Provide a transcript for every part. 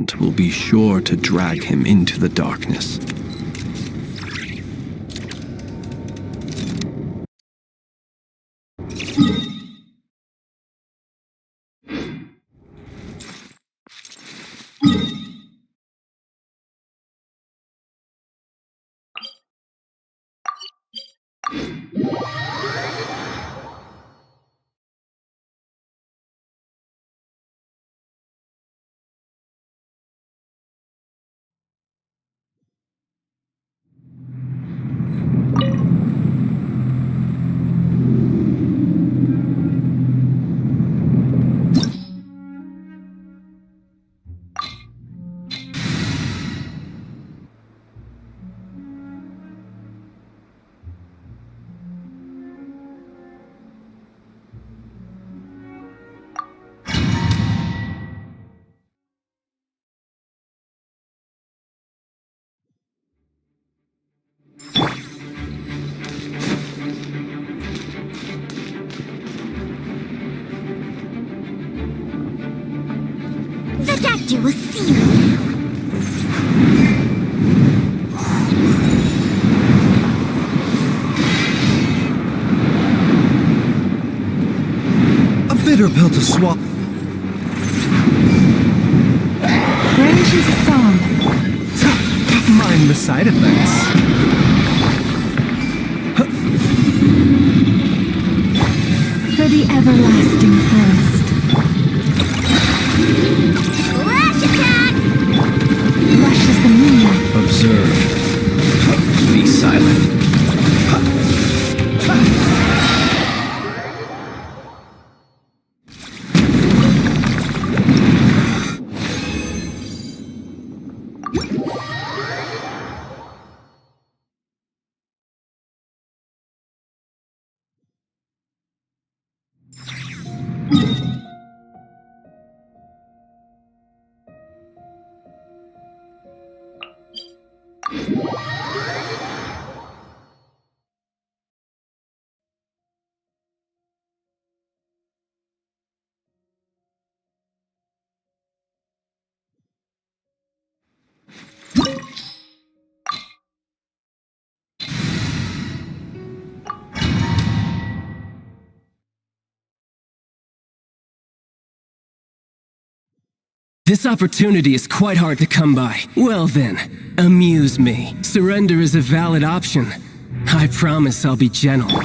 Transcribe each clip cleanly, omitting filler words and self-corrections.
want will be sure to drag him into the darkness. The doctor will see you now. A bitter pill to swallow. Branches a song. Mind the side effects. For the everlasting forest. Rush attack! Rushes the moonlight. Observe. Be silent. This opportunity is quite hard to come by. Well then, amuse me. Surrender is a valid option. I promise I'll be gentle. The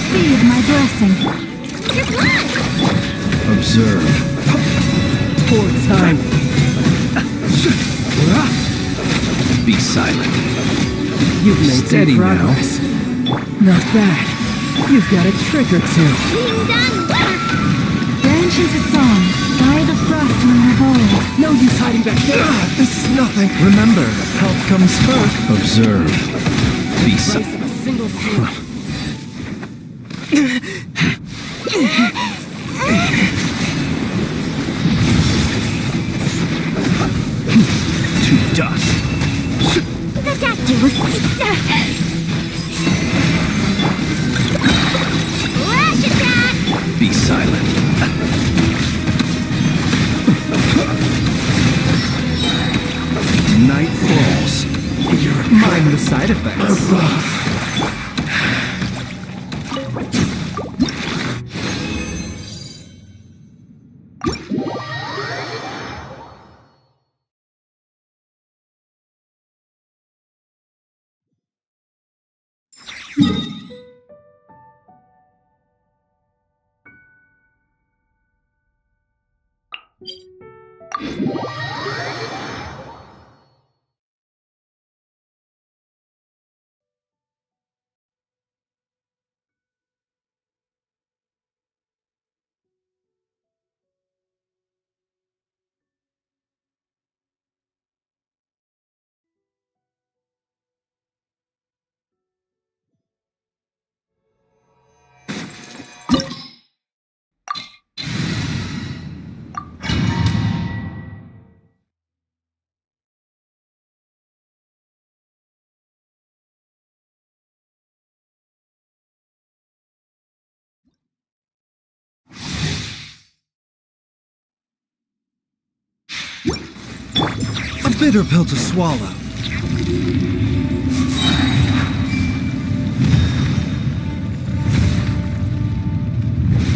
seed of my blessing. Your blood! Observe. Poor time. Be silent. You've made Steady some progress. Not bad. You've got a trick or two. Being done work! Branches a song. By the frost moon of old. No use hiding back there. This is nothing. Remember, health comes first. Observe. Be silent. Slice of a single sword. To dust. The doctor will see. Rush attack! Be silent. Night falls. Mind the side effects. bitter pill to swallow.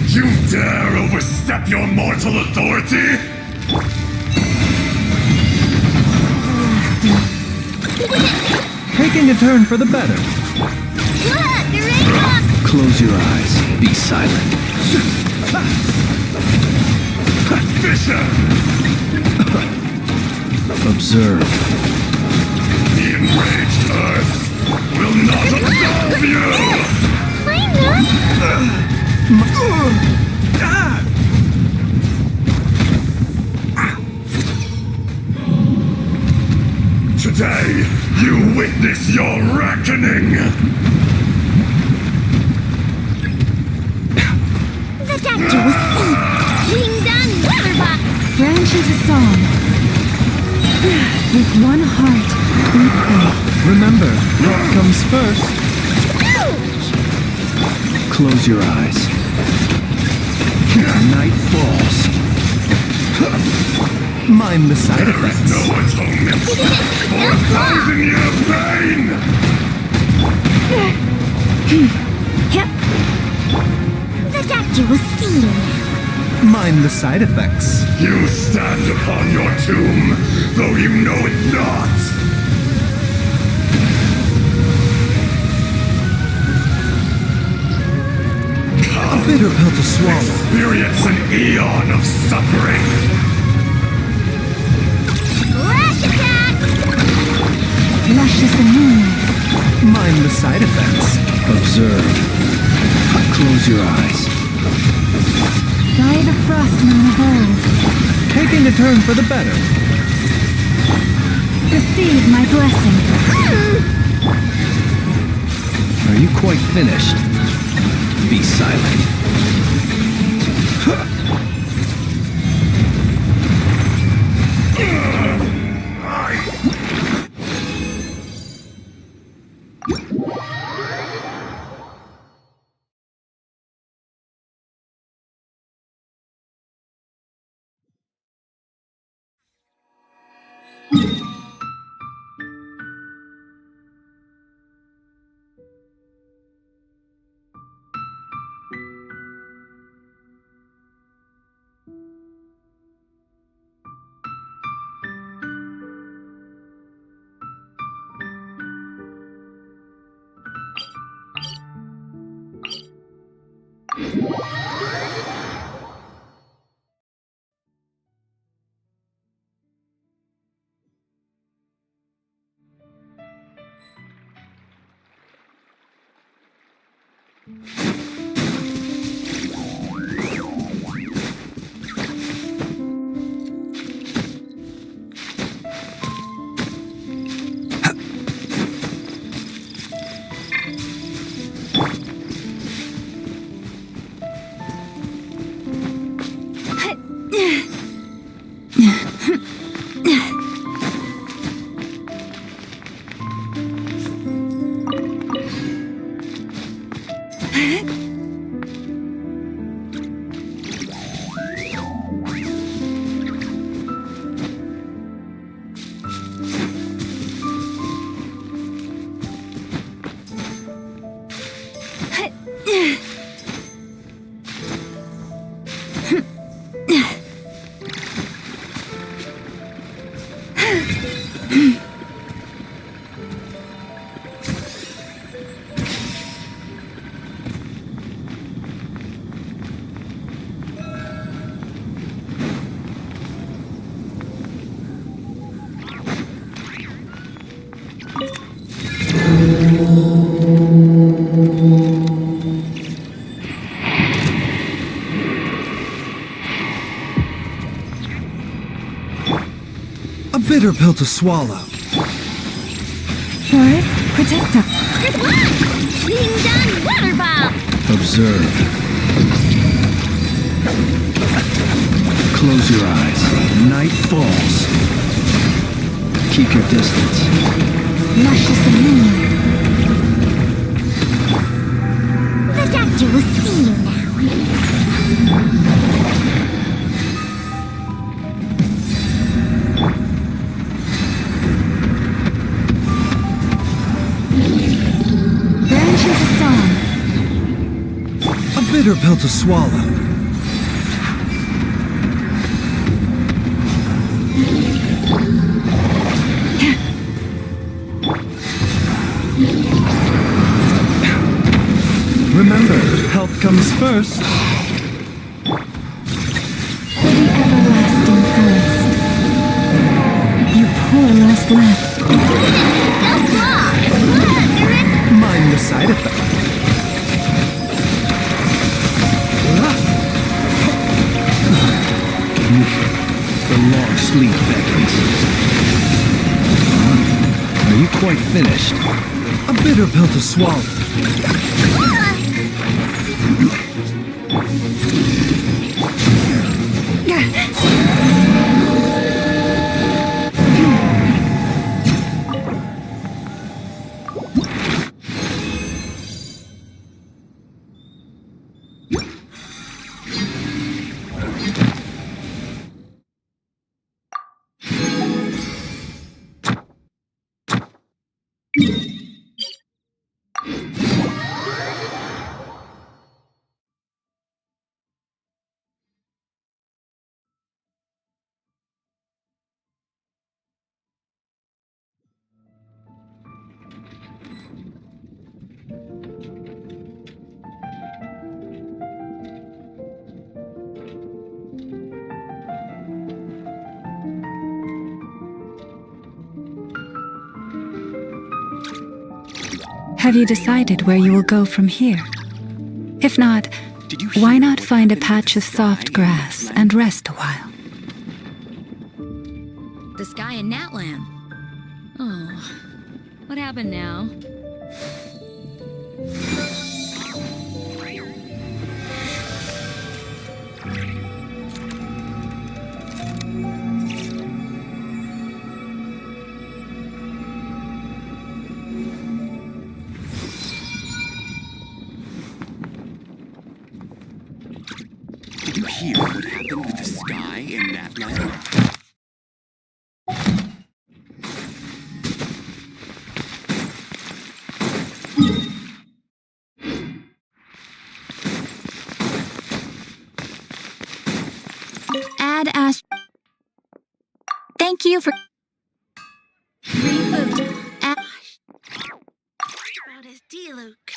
You dare overstep your mortal authority? Taking a turn for the better. Look, the rainbow! Close your eyes. Be silent. Fisher! Observe. The enraged earth will not absolve you! Today, you witness your reckoning! The doctor was sick. Being done, Waterbuck! Branch into song. With one heart, we pray. Remember, what comes first? Close your eyes. Night falls. Mind the side effects. No atonement for 1,000 years pain! The doctor was sealed. Mind the side effects. You stand upon your tomb, though you know it not! A bitter pill to swallow. Experience an eon of suffering! Lash attack! Lush as the moonlight. Mind the side effects. Observe. Close your eyes. By the frost moon of old. Taking a turn for the better. Receive my blessing. Are you quite finished? Be silent. A bitter pill to swallow. Forest, protect us. Good luck! Being done, Waterball! Observe. Close your eyes. Night falls. Keep your distance. Lush as the moon. The doctor will see you now. bitter pill to swallow. Remember, health comes first. For the everlasting quest. Your poor last laugh. Mind the side effect. The long sleep beckons. Are you quite finished? A bitter pill to swallow. Have you decided where you will go from here? If not, why not find a patch of soft grass and rest a while? The sky in Natlan. Oh, what happened now? Did you hear what happened with the sky in Natlan? Add Ash. Thank you for. Reboot. Ash. About his D-Luke.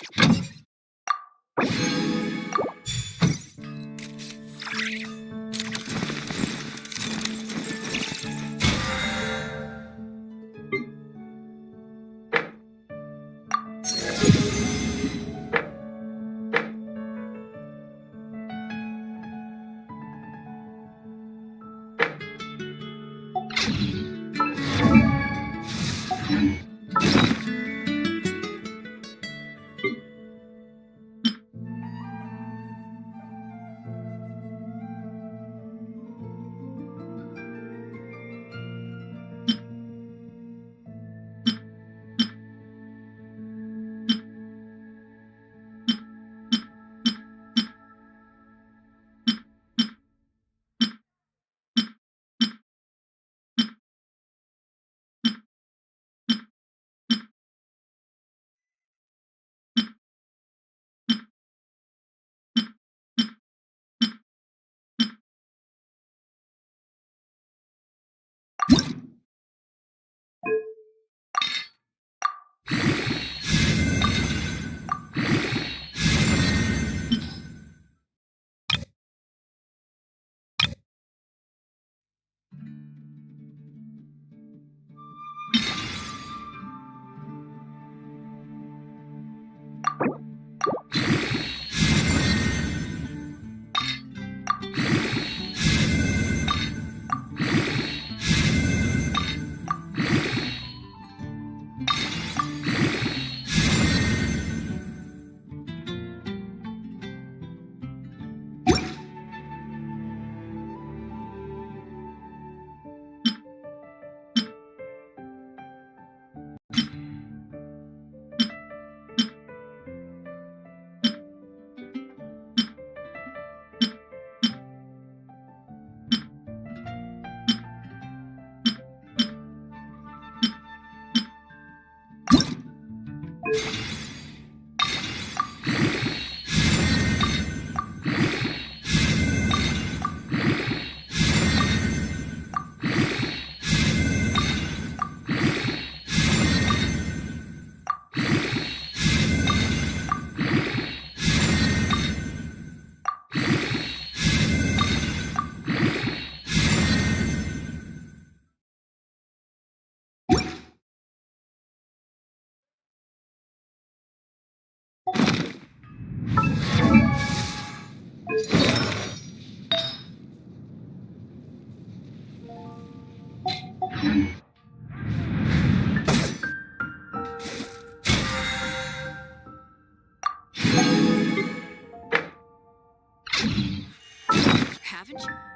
haven't you?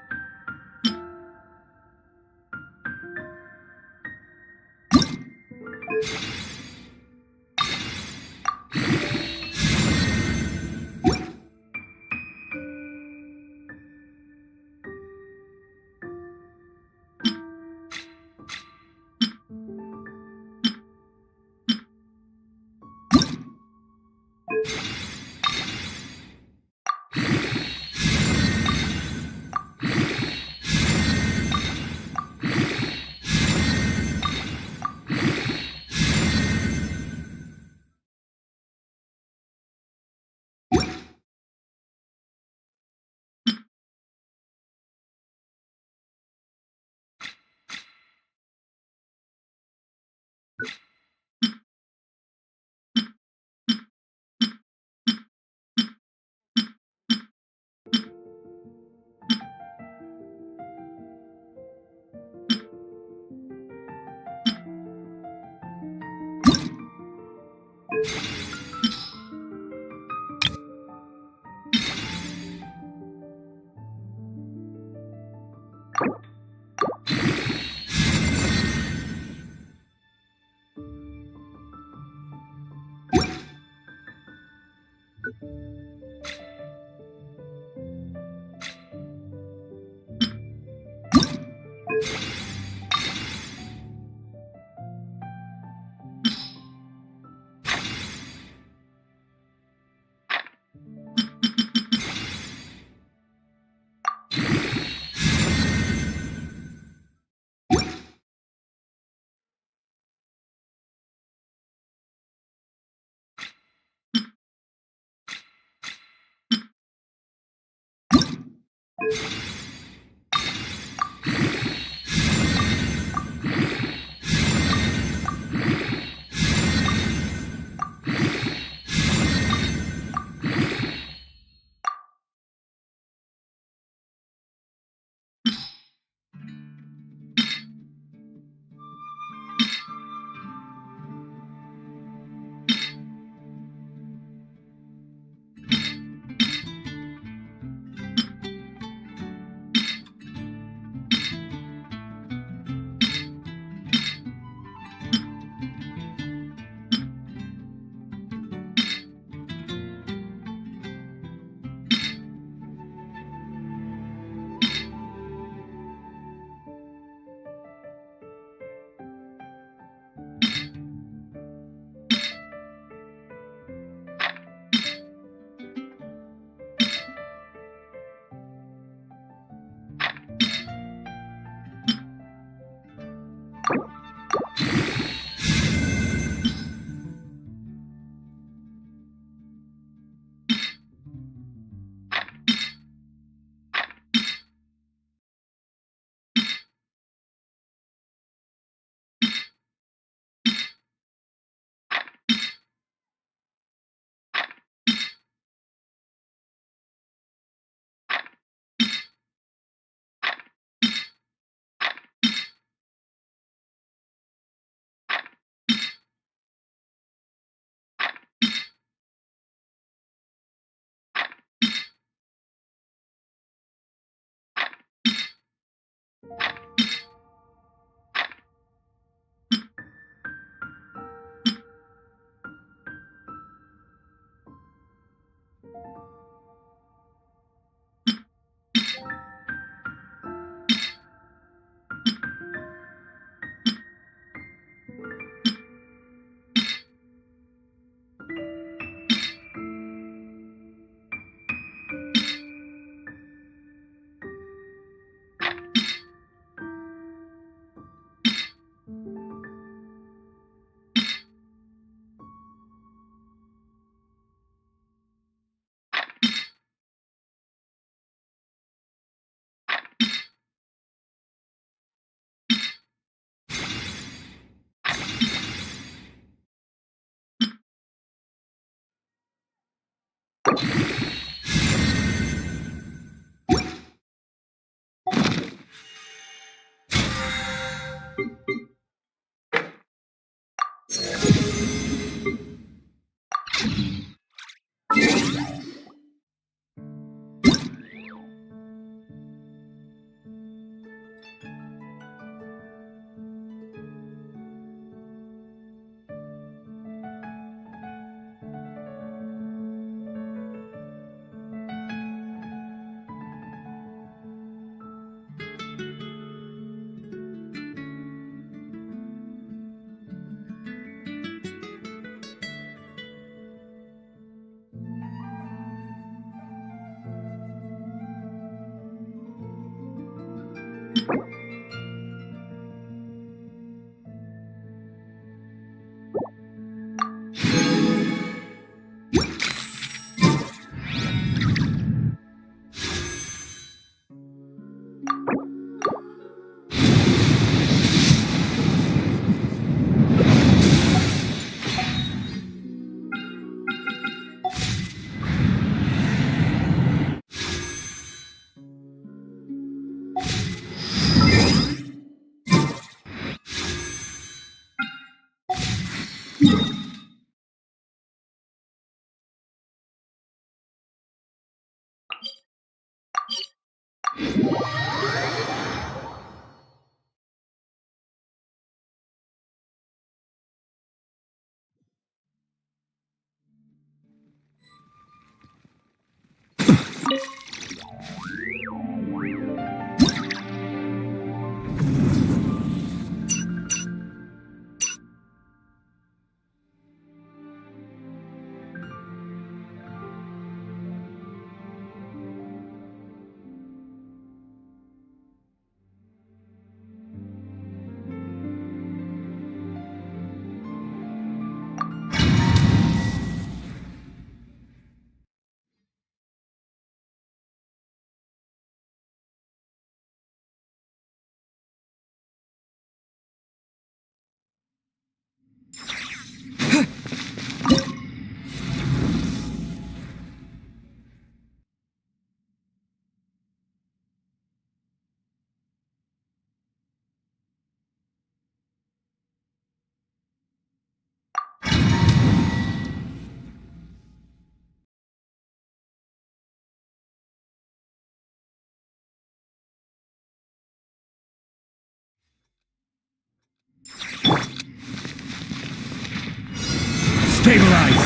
Stabilize!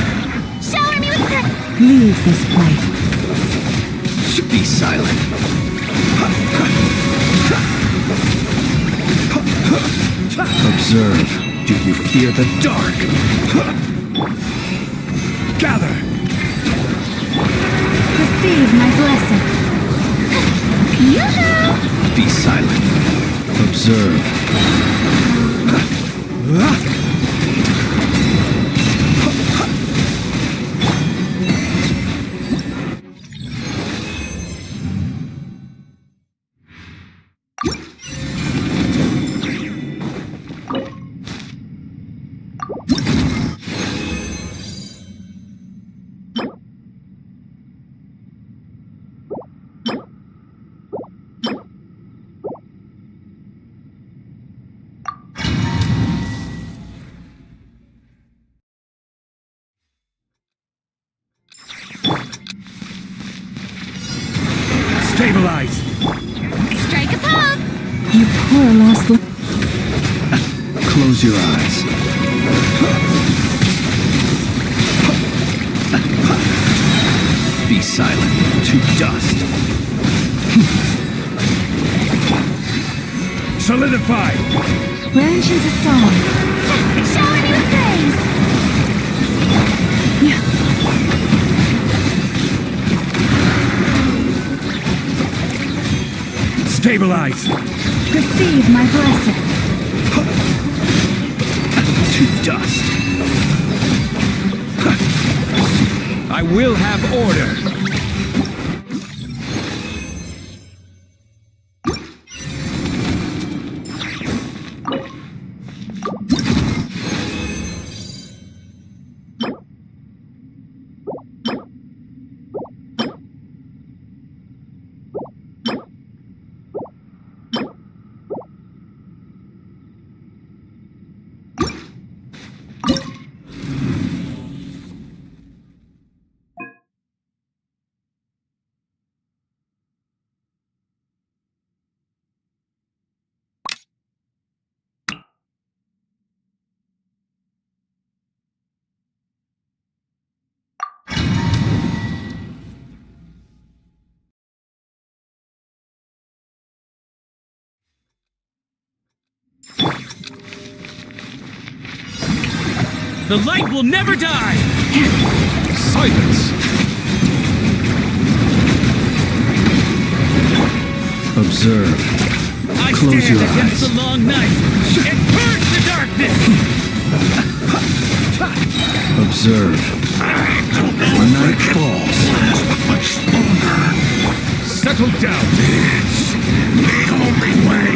Shower me with leave this place. Be silent. Observe. Do you fear the dark? Gather! Receive my blessing. Yoo-hoo! Be silent. Observe. Stabilize! Strike a pop! You poor lost Close your eyes. Be silent. To dust. Solidify! branch into song. Shower me with praise! Stabilize! Receive my blessing. To dust. I will have order! The light will never die! Silence! Observe. Close your eyes. the long night and purge the darkness! Observe. The night falls. Settle down. It's the only way.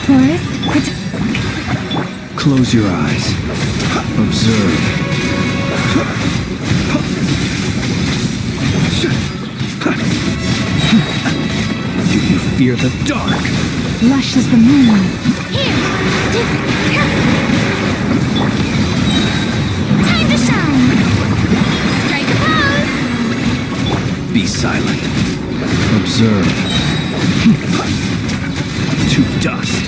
Forest, Close your eyes. Observe. Do you fear the dark? lush as the moonlight. Time to shine! Strike a pose! Be silent. Observe. To dust.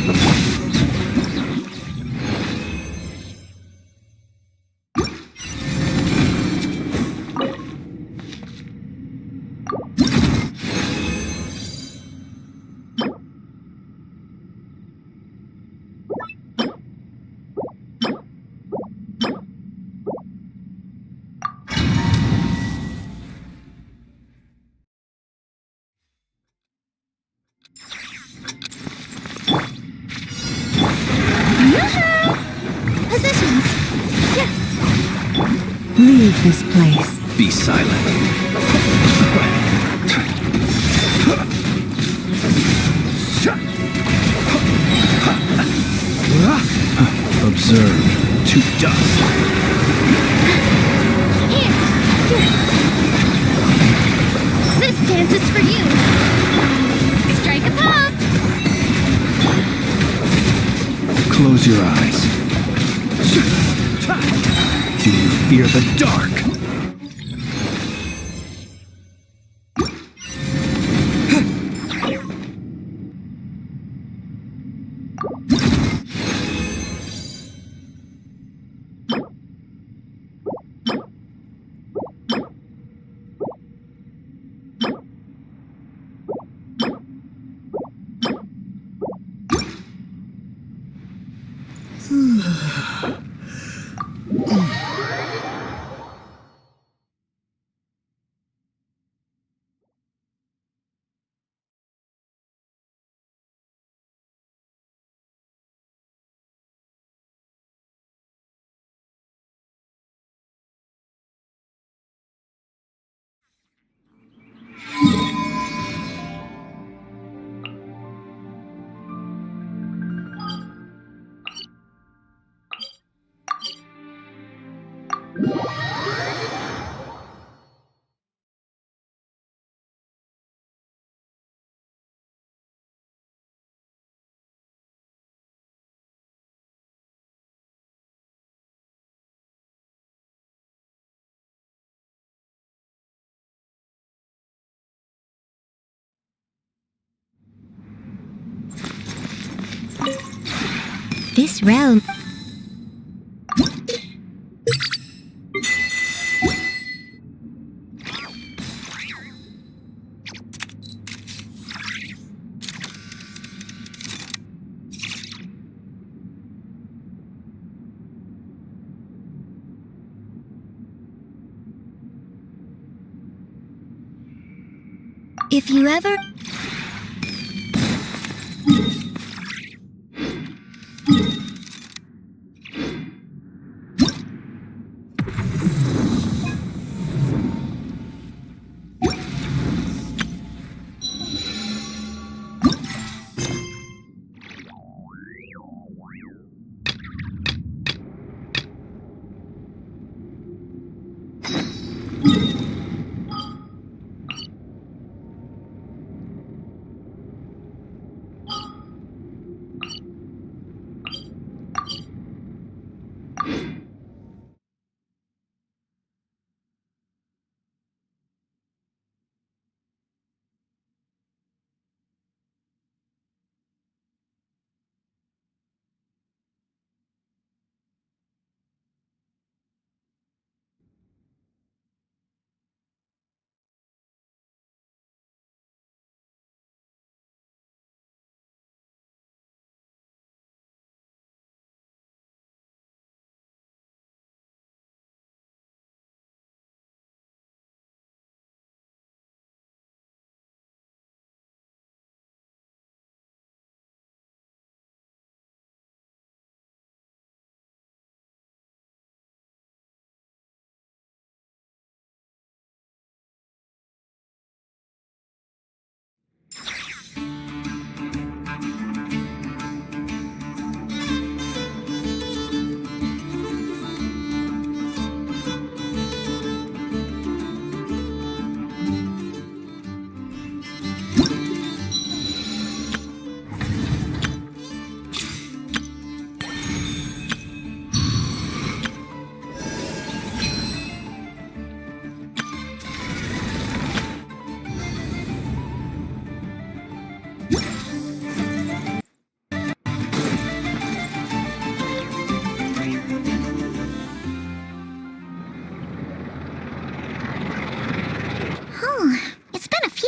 Positions! Leave this place. Be silent. Observe. To dust. This dance is for you! Strike a pop! Close your eyes. Do you fear the dark? This realm... If you ever...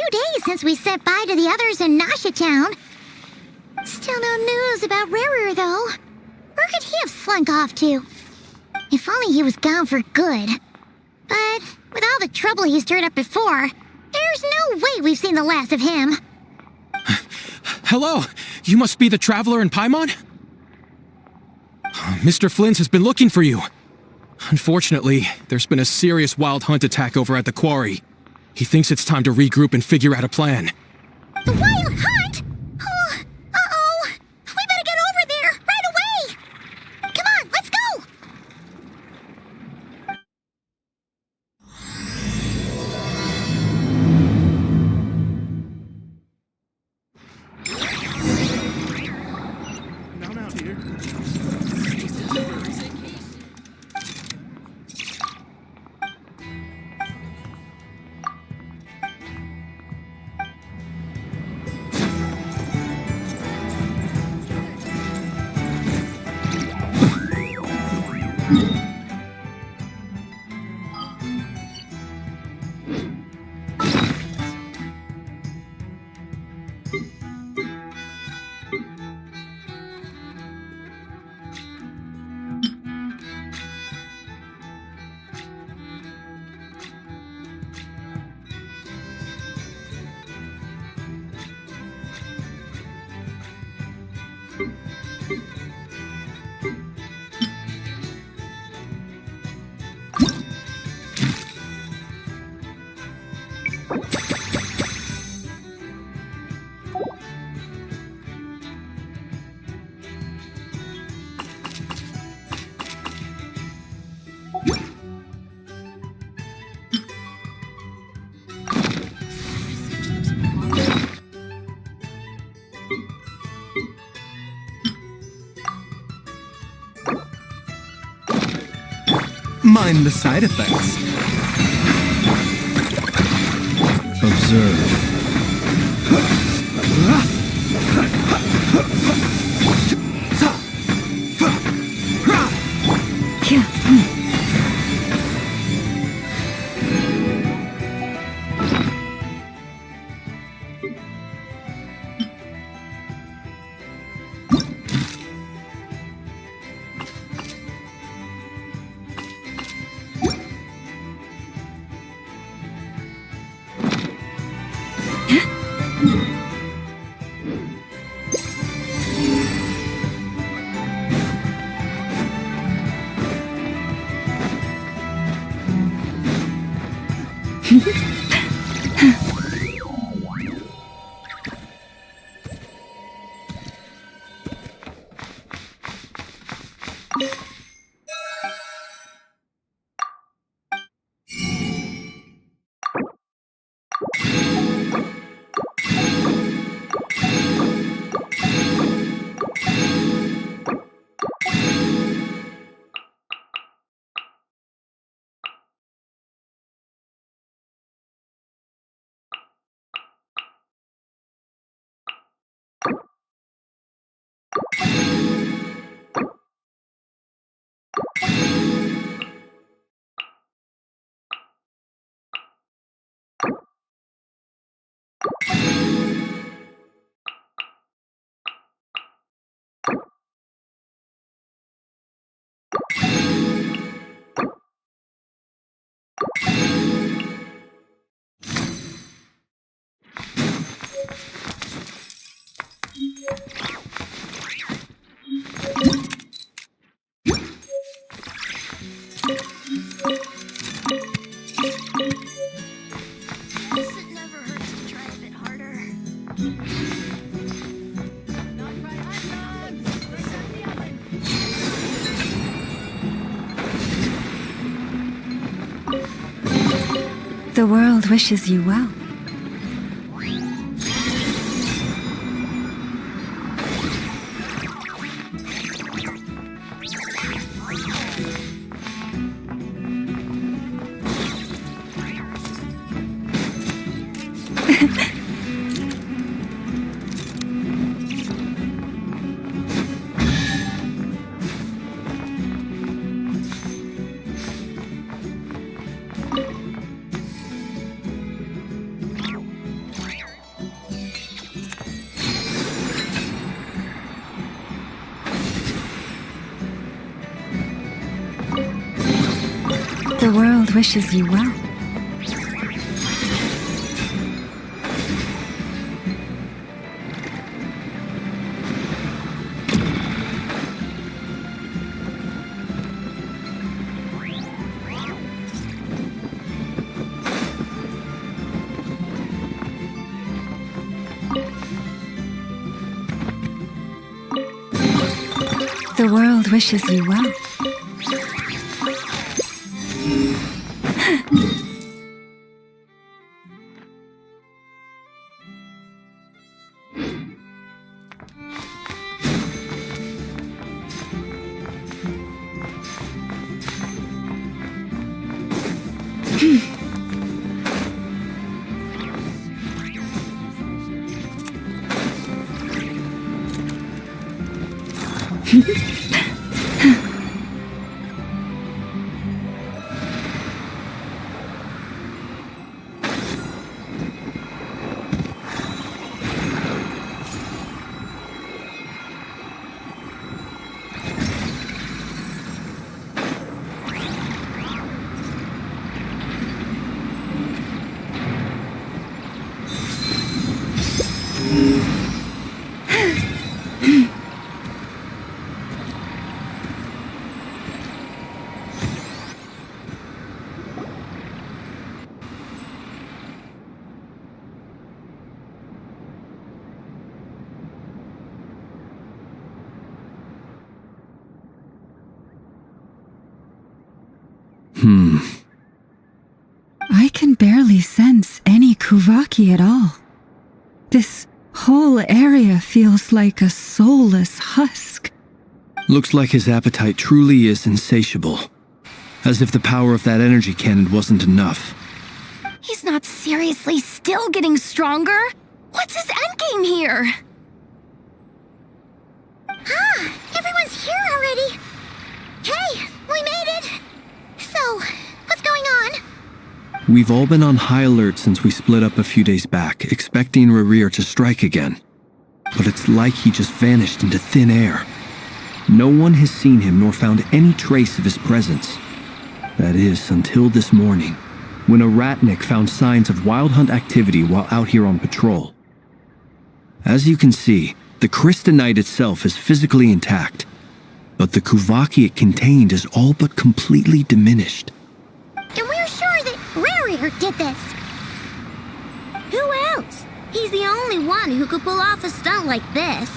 days since we said bye to the others in Nasha Town. Still no news about Rerir, though. Where could he have slunk off to? If only he was gone for good. But with all the trouble he stirred up before, there's no way we've seen the last of him. Hello, you must be the traveler in Paimon? Mr. Flynn has been looking for you. Unfortunately, there's been a serious wild hunt attack over at the quarry. He thinks it's time to regroup and figure out a plan. The wild hunt? Oh, uh-oh. We better get over there, right away! Come on, let's go! Now, dear. Mind the side effects. Observe. It never hurts to try a bit harder. The world wishes you well. The world wishes you well. The world wishes you well. I can barely sense any Kuvaki at all. This whole area feels like a soulless husk. Looks like his appetite truly is insatiable. As if the power of that energy cannon wasn't enough. He's not seriously still getting stronger? What's his endgame here? Ah, everyone's here already. Hey, we made it. So, what's going on? We've all been on high alert since we split up a few days back, expecting Rerir to strike again. But it's like he just vanished into thin air. No one has seen him nor found any trace of his presence. That is, until this morning, when a ratnik found signs of wild hunt activity while out here on patrol. As you can see, the crystalline itself is physically intact, but the Kuvaki it contained is all but completely diminished. And we're sure that Rerir did this. Who else? He's the only one who could pull off a stunt like this.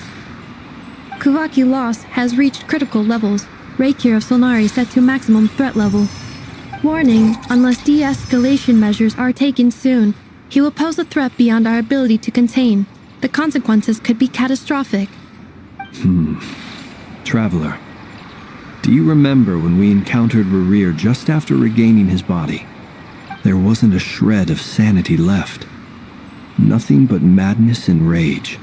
Kuvaki loss has reached critical levels. Rerir of Solnari set to maximum threat level. Warning, unless de-escalation measures are taken soon, he will pose a threat beyond our ability to contain. The consequences could be catastrophic. Traveler, do you remember when we encountered Rerir just after regaining his body? There wasn't a shred of sanity left. Nothing but madness and rage.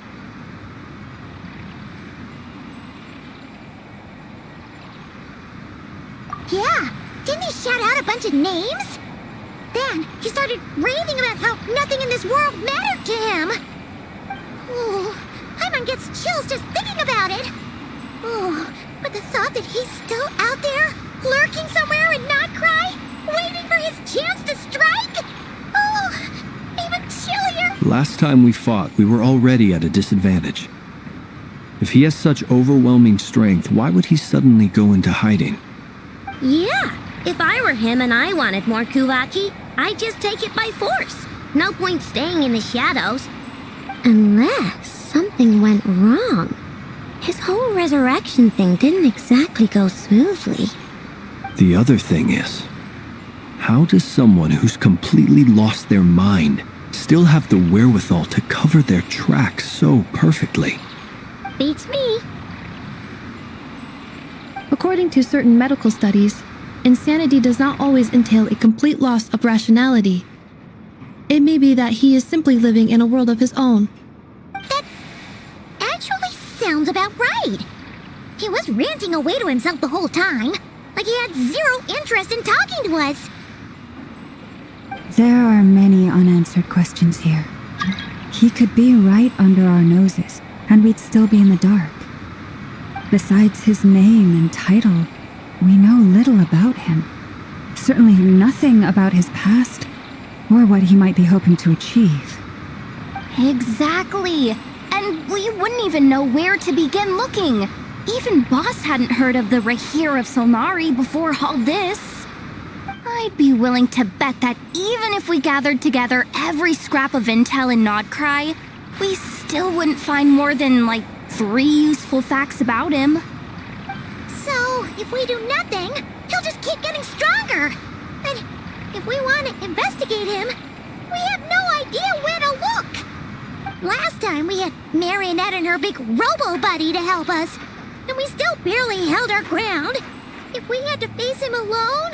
Yeah, didn't he shout out a bunch of names? Then he started raving about how nothing in this world mattered to him. Oh, Paimon gets chills just thinking about it. Oh, but the thought that he's still out there, lurking somewhere in Nod-Krai, waiting for his chance to strike? Oh, even chillier. Last time we fought, we were already at a disadvantage. If he has such overwhelming strength, why would he suddenly go into hiding? Yeah, if I were him and I wanted more Kuvaki, I'd just take it by force. No point staying in the shadows. Unless something went wrong. His whole resurrection thing didn't exactly go smoothly. The other thing is, how does someone who's completely lost their mind still have the wherewithal to cover their tracks so perfectly? Beats me. According to certain medical studies, insanity does not always entail a complete loss of rationality. It may be that he is simply living in a world of his own. That actually sounds about right. He was ranting away to himself the whole time, like he had zero interest in talking to us. There are many unanswered questions here. He could be right under our noses, and we'd still be in the dark. Besides his name and title, we know little about him. certainly nothing about his past, or what he might be hoping to achieve. Exactly. And we wouldn't even know where to begin looking. Even Boss hadn't heard of the Rerir of Solnari before all this. I'd be willing to bet that even if we gathered together every scrap of intel in Nod-Krai, we still wouldn't find more than, like, 3 useful facts about him. So, if we do nothing, he'll just keep getting stronger. And if we want to investigate him, we have no idea where to look. Last time we had Marionette and her big robo-buddy to help us, and we still barely held our ground. If we had to face him alone...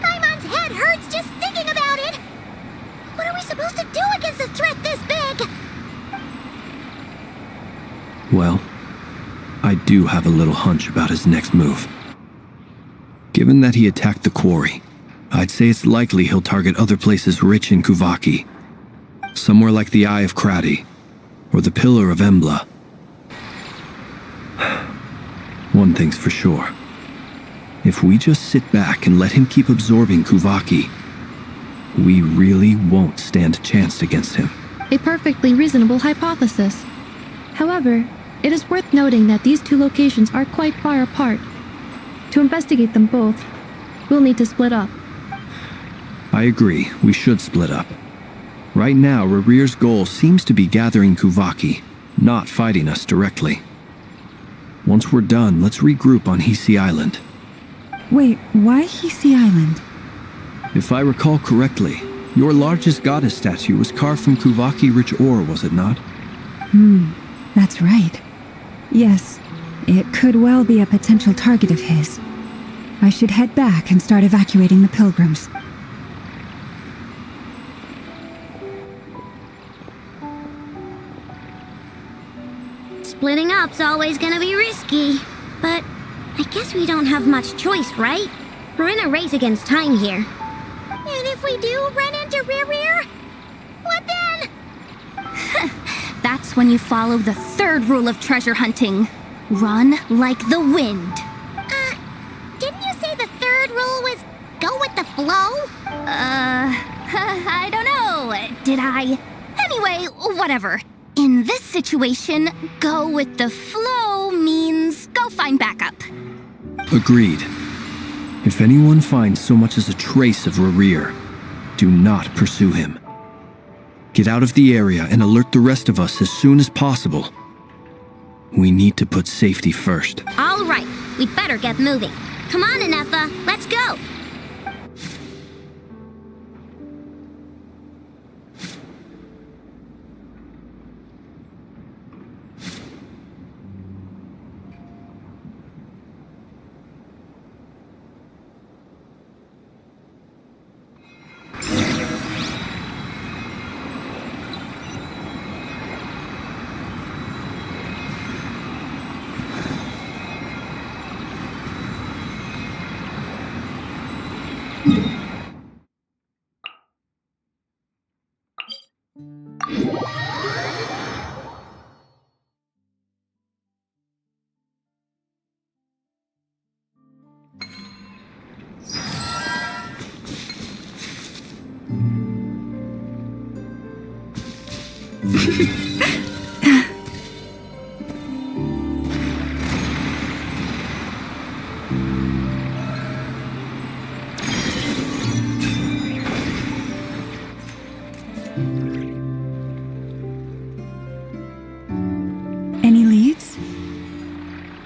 Paimon's head hurts just thinking about it! What are we supposed to do against a threat this big? Well, I do have a little hunch about his next move. Given that he attacked the quarry, I'd say it's likely he'll target other places rich in Kuvaki. Somewhere like the Eye of Krati, or the Pillar of Embla. One thing's for sure. If we just sit back and let him keep absorbing Kuvaki, we really won't stand a chance against him. A perfectly reasonable hypothesis. However, it is worth noting that these 2 locations are quite far apart. To investigate them both, we'll need to split up. I agree, we should split up. Right now, Rerir's goal seems to be gathering Kuvaki, not fighting us directly. Once we're done, let's regroup on Hisi Island. Wait, why Hisi Island? If I recall correctly, your largest goddess statue was carved from Kuvaki-rich ore, was it not? That's right. Yes, it could well be a potential target of his. I should head back and start evacuating the pilgrims. Splitting up's always gonna be risky, but I guess we don't have much choice, right? We're in a race against time here. And if we do run into Rerir, what then? That's when you follow the 3rd rule of treasure hunting. Run like the wind. Didn't you say the 3rd rule was go with the flow? I don't know. Did I? Anyway, whatever. In this situation, go with the flow means go find backup. Agreed. If anyone finds so much as a trace of Rerir, do not pursue him. Get out of the area and alert the rest of us as soon as possible. We need to put safety first. All right, we'd better get moving. Come on, Nefer, let's go. Any leads?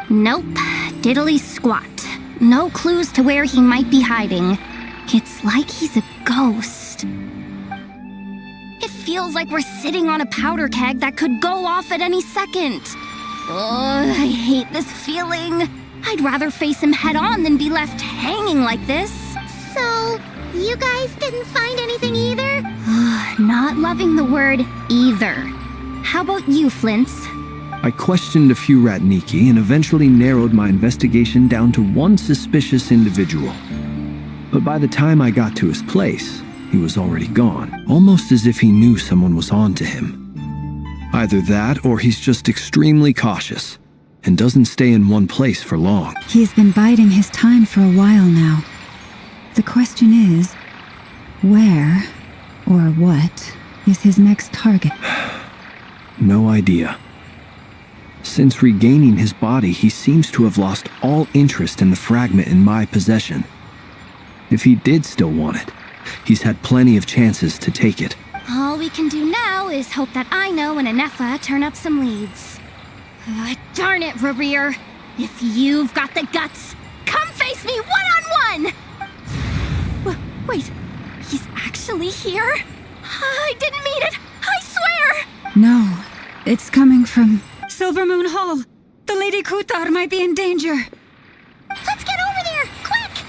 Nope. Diddly squat. No clues to where he might be hiding. It's like he's a ghost. It feels like we're sitting on a powder keg that could go off at any second. Ugh, I hate this feeling. I'd rather face him head on than be left hanging like this. So, you guys didn't find anything either? Not loving the word either. How about you, Flint's? I questioned a few Ratniki and eventually narrowed my investigation down to one suspicious individual. But by the time I got to his place, he was already gone, almost as if he knew someone was on to him. Either that or he's just extremely cautious and doesn't stay in one place for long. He's been biding his time for a while now. The question is, where or what is his next target? No idea. Since regaining his body, he seems to have lost all interest in the fragment in my possession. If he did still want it, he's had plenty of chances to take it. All we can do now is hope that Aino and Nefer turn up some leads. Darn it, Rerir! If you've got the guts, come face me one-on-one! Wait, he's actually here? I didn't mean it, I swear! No, it's coming from Silver Moon Hall. The Lady Kutar might be in danger. Let's get over there, quick!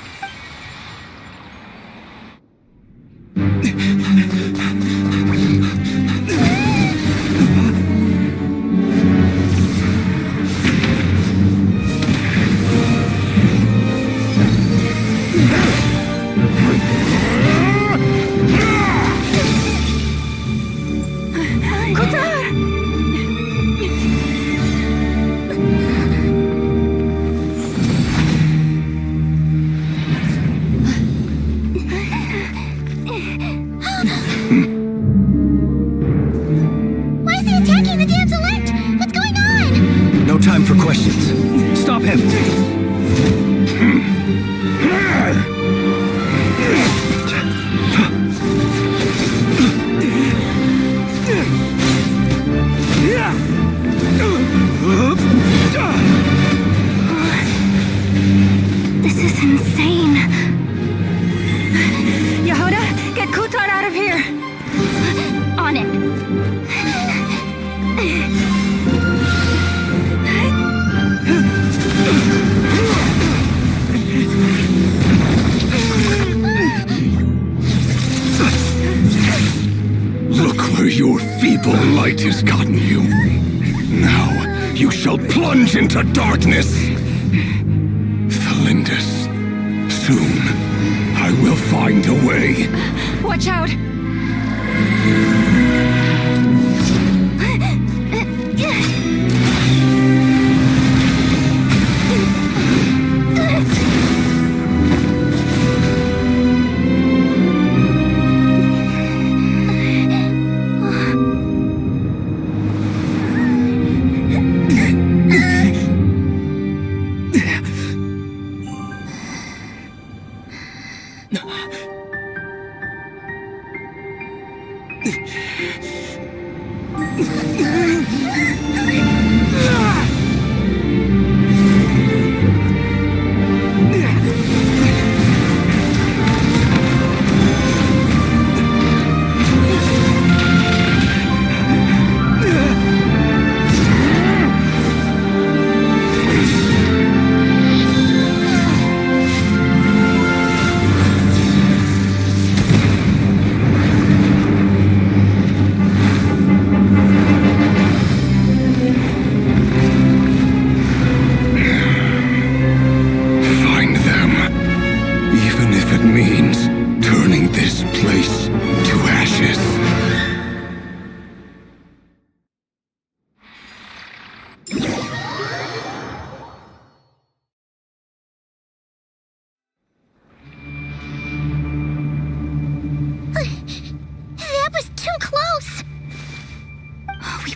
No time for questions. Stop him! This is insane. Yehuda, get Kutar out of here! On it. Look where your feeble light has gotten you. Now you shall plunge into darkness. Felindus, soon I will find a way. Watch out!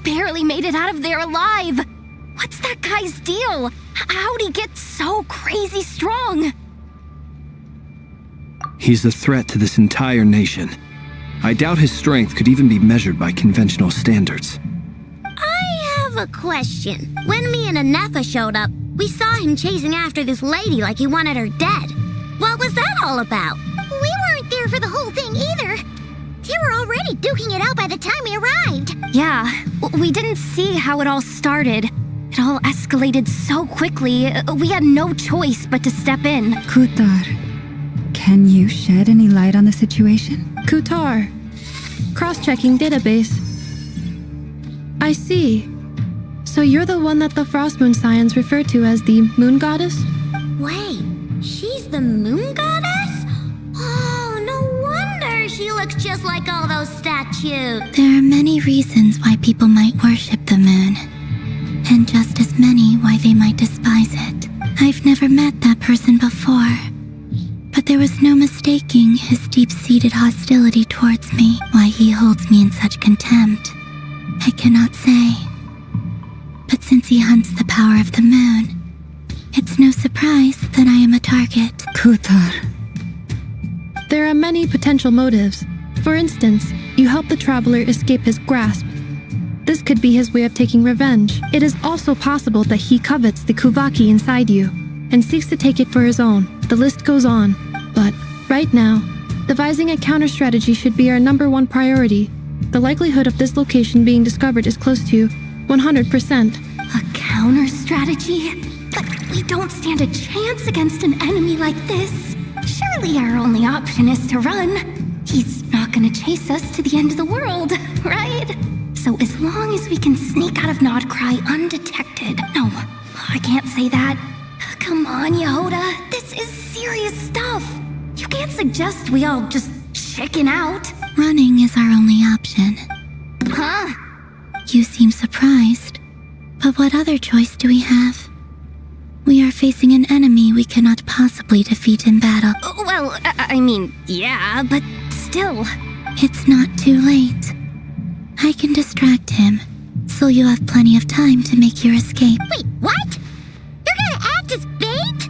Barely made it out of there alive. What's that guy's deal? How'd he get so crazy strong? He's a threat to this entire nation. I doubt his strength could even be measured by conventional standards. I have a question. When me and Nefer showed up, we saw him chasing after this lady like he wanted her dead. What was that all about? We weren't there for the whole thing either. They were already duking it out by the time we arrived. Yeah, we didn't see how it all started. It all escalated so quickly, we had no choice but to step in. Kutar, can you shed any light on the situation? Kutar. Cross-checking database. I see. So you're the one that the Frost Moon Scions refer to as the Moon Goddess? Wait, she's the Moon Goddess? Oh, no wonder she looks just like all those statues. There are many reasons why people might worship the moon, and just as many why they might despise it. I've never met that person before, But there was no mistaking his deep-seated hostility towards me, why he holds me in such contempt. I cannot say. But since he hunts the power of the moon, it's no surprise that I am a target. Kutar. There are many potential motives. For instance, you help the traveler escape his grasp. This could be his way of taking revenge. It is also possible that he covets the Kuvaki inside you and seeks to take it for his own. The list goes on. But right now, devising a counter-strategy should be our #1 priority. The likelihood of this location being discovered is close to 100%. A counter-strategy? But we don't stand a chance against an enemy like this. Surely our only option is to run. He's not gonna chase us to the end of the world, right? So as long as we can sneak out of Nod-Krai undetected... No, I can't say that. Come on, Yehoda. This is serious stuff. You can't suggest we all just chicken out. Running is our only option. Huh? You seem surprised. But what other choice do we have? We are facing an enemy we cannot possibly defeat in battle. Well, I mean, yeah, but still. It's not too late. I can distract him, so you have plenty of time to make your escape. Wait, what? You're gonna act as bait?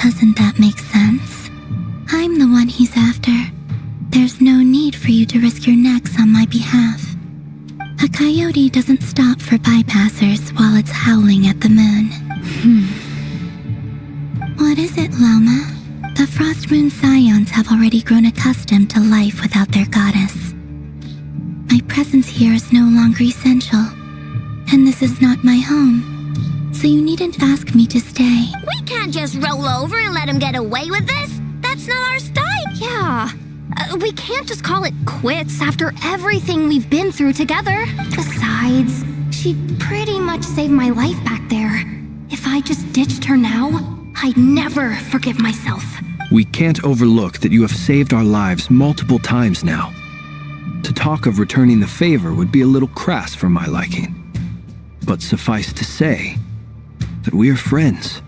Doesn't that make sense? I'm the one he's after. There's no need for you to risk your necks on my behalf. A coyote doesn't stop for bypassers while it's howling at the moon. What is it, Loma? The Frost Moon Scions have already grown accustomed to life without their goddess. My presence here is no longer essential, and this is not my home, so you needn't ask me to stay. We can't just roll over and let him get away with this. That's not our style. Yeah, we can't just call it quits after everything we've been through together. Besides, she pretty much saved my life back there. If I just ditched her now, I'd never forgive myself. We can't overlook that you have saved our lives multiple times now. To talk of returning the favor would be a little crass for my liking. But suffice to say that we are friends,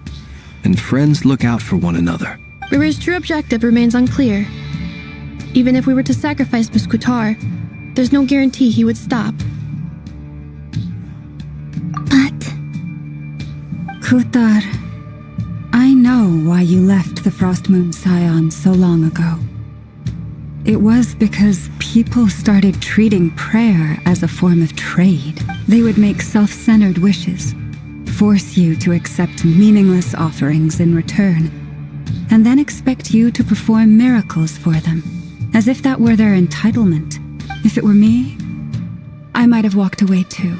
and friends look out for one another. Rerir's true objective remains unclear. Even if we were to sacrifice Muskutar, there's no guarantee he would stop. But... Kutar, I know why you left the Frost Moon Scions so long ago. It was because people started treating prayer as a form of trade. They would make self-centered wishes, force you to accept meaningless offerings in return, and then expect you to perform miracles for them, as if that were their entitlement. If it were me, I might have walked away too.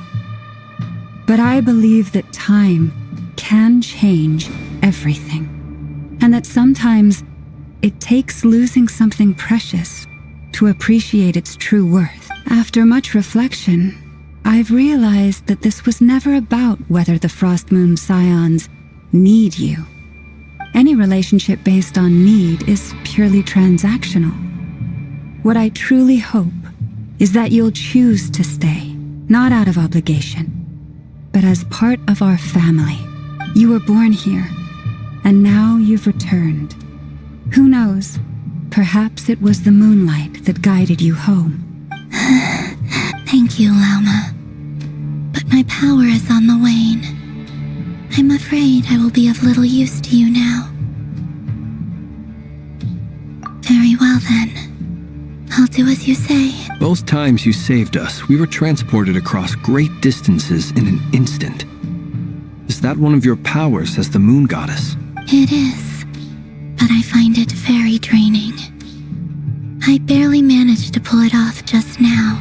But I believe that time can change everything, and that sometimes it takes losing something precious to appreciate its true worth. After much reflection, I've realized that this was never about whether the Frost Moon Scions need you. Any relationship based on need is purely transactional. What I truly hope is that you'll choose to stay, not out of obligation, but as part of our family. You were born here, and now you've returned. Who knows? Perhaps it was the moonlight that guided you home. Thank you, Lauma. But my power is on the wane. I'm afraid I will be of little use to you now. Very well then. I'll do as you say. Both times you saved us, we were transported across great distances in an instant. Is that one of your powers as the moon goddess? It is, but I find it very draining. I barely managed to pull it off just now,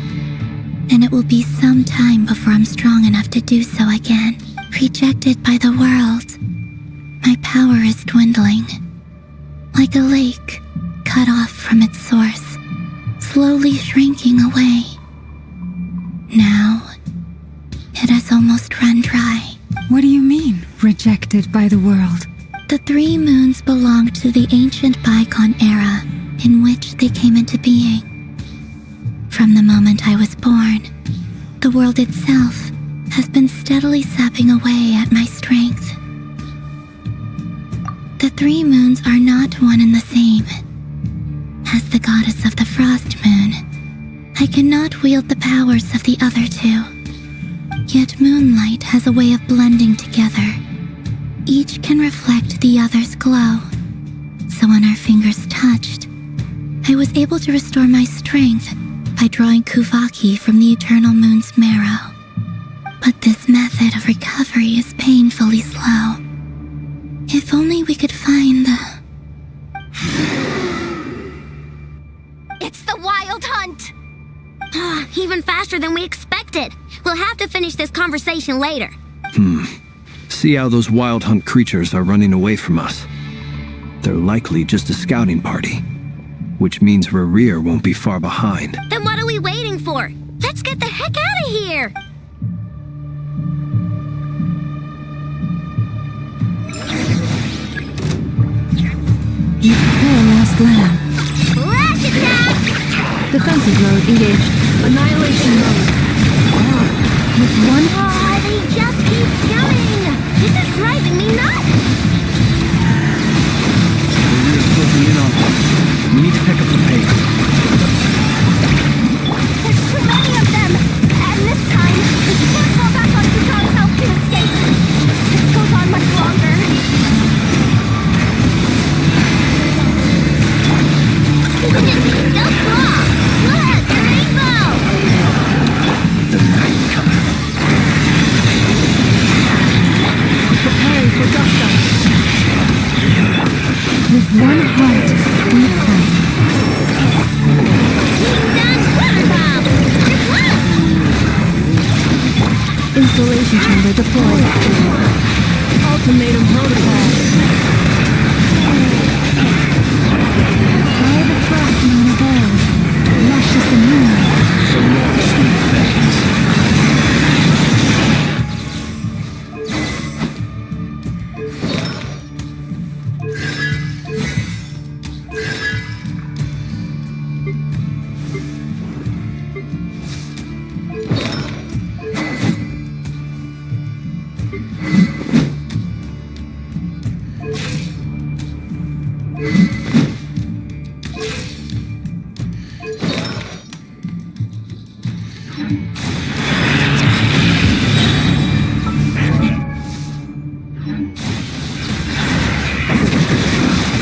and it will be some time before I'm strong enough to do so again. Rejected by the world, my power is dwindling. Like a lake cut off from its source, slowly shrinking away. Now, it has almost run dry. What do you mean, rejected by the world? The 3 moons belong to the ancient bygone era in which they came into being. From the moment I was born, the world itself has been steadily sapping away at my strength. The 3 moons are not one and the same. As the goddess of the Frost Moon, I cannot wield the powers of the other 2. Yet moonlight has a way of blending together. Each can reflect the other's glow. So when our fingers touched, I was able to restore my strength by drawing Kuvaki from the eternal moon's marrow. But this method of recovery is painfully slow. If only we could find the... It's the Wild Hunt! Even faster than we expected. We'll have to finish this conversation later. See how those Wild Hunt creatures are running away from us. They're likely just a scouting party, which means Rerir won't be far behind. Then what are we waiting for? Let's get the heck out of here! You prepare Lost Lamb. Lash attack! Defensive mode engaged. Annihilation mode. With one... They just keep coming! This is driving me nuts! Rerir's closing in on us. We need to pick up the pace. There's too many of them! And this time, we can't fall back on Kujan's help to escape. This goes on much longer. Go claw! Look! The rainbow! The night's coming. Preparing for dust up. With one heart, we pray. Installation chamber deployed. Ultimatum protocol. By the Frost Moon of old, lush as the moon. So long, sweet things.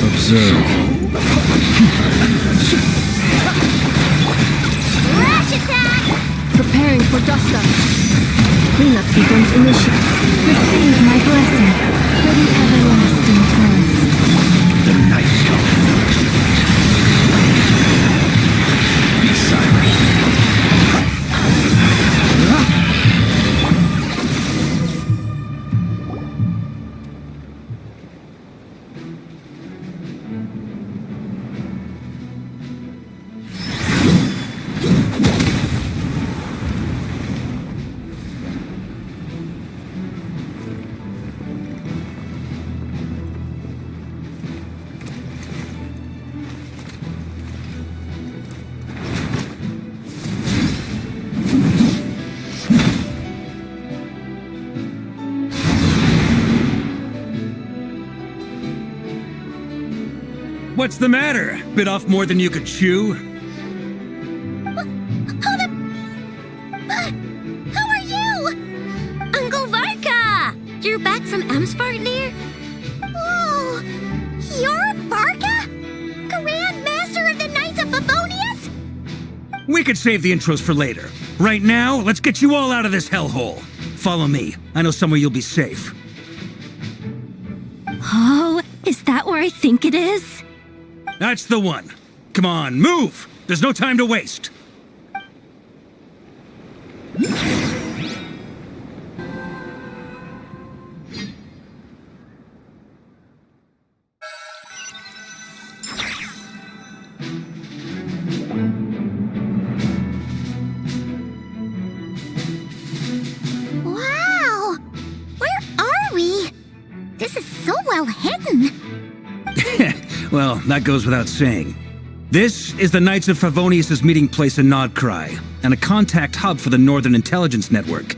Observe. Lash attack! Preparing for dust up. Cleanup sequence initiated. Receive my blessing for the everlasting forest. The night comes. Be silent. What's the matter? Bit off more than you could chew? Who are you? Uncle Varka! You're back from Amspartnir? Oh, you're Varka? Grand Master of the Knights of Favonius? We could save the intros for later. Right now, let's get you all out of this hellhole. Follow me. I know somewhere you'll be safe. Oh, is that where I think it is? That's the one. Come on, move! There's no time to waste. Wow! Where are we? This is so well hidden. Well, that goes without saying. This is the Knights of Favonius' meeting place in Nod-Krai, and a contact hub for the Northern Intelligence Network.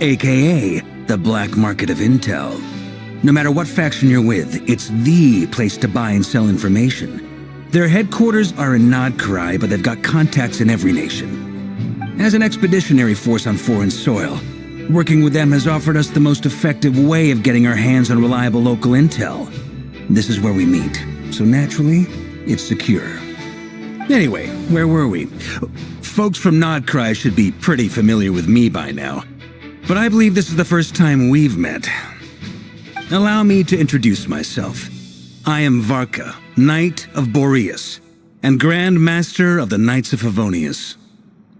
AKA, The black market of intel. No matter what faction you're with, it's the place to buy and sell information. Their headquarters are in Nod-Krai, but they've got contacts in every nation. As an expeditionary force on foreign soil, working with them has offered us the most effective way of getting our hands on reliable local intel. This is where we meet, so naturally, it's secure. Anyway, where were we? Folks from Nod-Krai should be pretty familiar with me by now, but I believe this is the first time we've met. Allow me to introduce myself. I am Varka, Knight of Boreas, and Grand Master of the Knights of Favonius.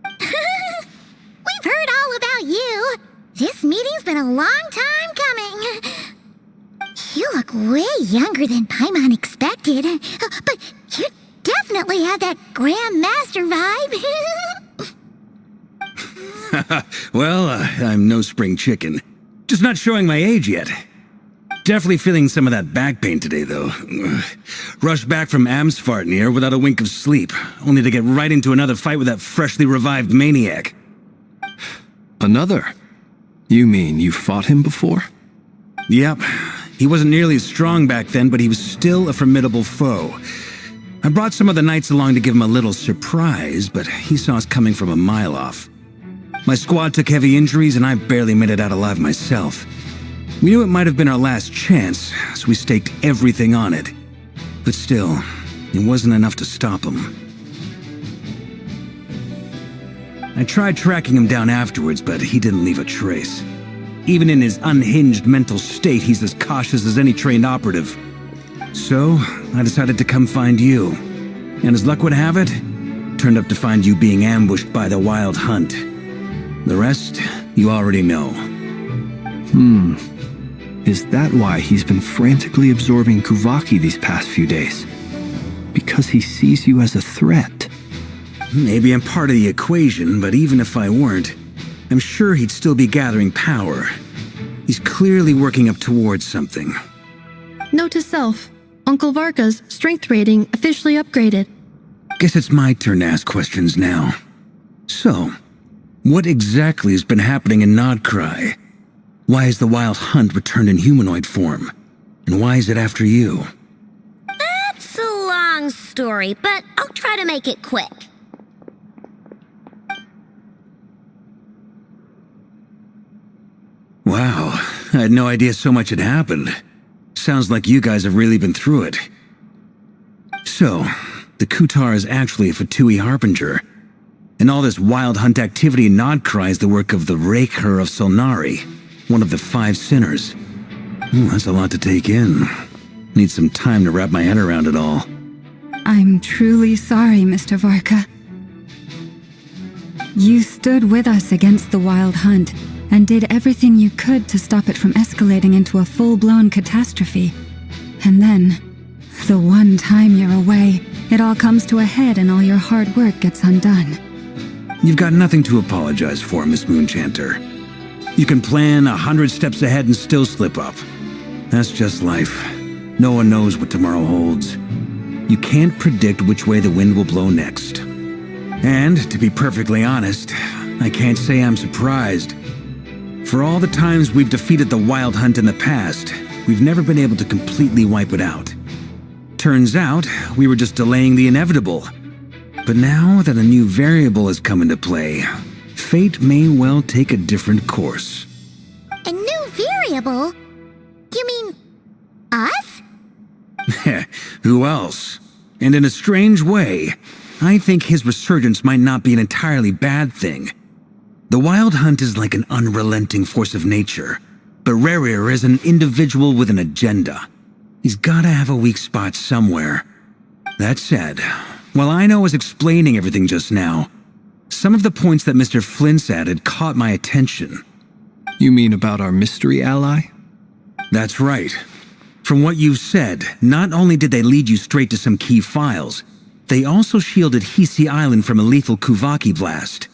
We've heard all about you. This meeting's been a long time coming. You look way younger than Paimon expected, but you definitely have that Grand Master vibe. Well, I'm no spring chicken. Just not showing my age yet. Definitely feeling some of that back pain today, though. Rushed back from Amsfartnir without a wink of sleep, only to get right into another fight with that freshly revived maniac. Another? You mean you fought him before? Yep. He wasn't nearly as strong back then, but he was still a formidable foe. I brought some of the knights along to give him a little surprise, but he saw us coming from a mile off. My squad took heavy injuries, and I barely made it out alive myself. We knew it might have been our last chance, so we staked everything on it. But still, it wasn't enough to stop him. I tried tracking him down afterwards, but he didn't leave a trace. Even in his unhinged mental state, he's as cautious as any trained operative. So, I decided to come find you. And as luck would have it, turned up to find you being ambushed by the Wild Hunt. The rest, you already know. Is that why he's been frantically absorbing Kuvaki these past few days? Because he sees you as a threat? Maybe I'm part of the equation, but even if I weren't, I'm sure he'd still be gathering power. He's clearly working up towards something. Note to self, Uncle Varka's strength rating officially upgraded. Guess it's my turn to ask questions now. So, what exactly has been happening in Nod-Krai? Why is the Wild Hunt returned in humanoid form? And why is it after you? That's a long story, but I'll try to make it quick. Wow, I had no idea so much had happened. Sounds like you guys have really been through it. So, the Kutar is actually a Fatui Harbinger. And all this Wild Hunt activity in Nod-Krai is the work of the Rerir of Solnari, one of the 5 sinners. That's a lot to take in. Need some time to wrap my head around it all. I'm truly sorry, Mr. Varka. You stood with us against the Wild Hunt and did everything you could to stop it from escalating into a full-blown catastrophe. And then, the one time you're away, it all comes to a head and all your hard work gets undone. You've got nothing to apologize for, Miss Moonchanter. You can plan 100 steps ahead and still slip up. That's just life. No one knows what tomorrow holds. You can't predict which way the wind will blow next. And, to be perfectly honest, I can't say I'm surprised. For all the times we've defeated the Wild Hunt in the past, we've never been able to completely wipe it out. Turns out, we were just delaying the inevitable. But now that a new variable has come into play, fate may well take a different course. A new variable? You mean us? Who else? And in a strange way, I think his resurgence might not be an entirely bad thing. The Wild Hunt is like an unrelenting force of nature, but Rerir is an individual with an agenda. He's gotta have a weak spot somewhere. That said, while I was explaining everything just now, some of the points that Mr. Flint's added caught my attention. You mean about our mystery ally? That's right. From what you've said, not only did they lead you straight to some key files, they also shielded Hisi Island from a lethal Kuvaki blast.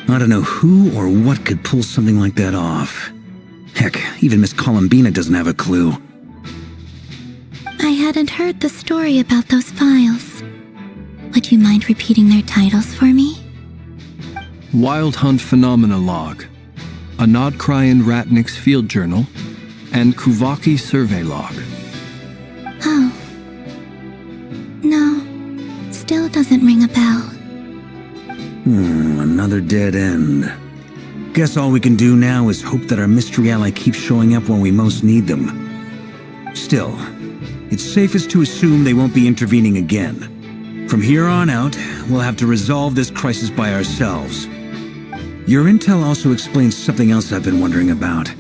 I don't know who or what could pull something like that off. Heck, even Miss Columbina doesn't have a clue. I hadn't heard the story about those files. Would you mind repeating their titles for me? Wild Hunt Phenomena Log. a Nod-Krai and Ratnik's field journal, and Kuvaki survey log. Oh. No. Still doesn't ring a bell. Another dead end. Guess all we can do now is hope that our mystery ally keeps showing up when we most need them. Still, it's safest to assume they won't be intervening again. From here on out, we'll have to resolve this crisis by ourselves. Your intel also explains something else I've been wondering about.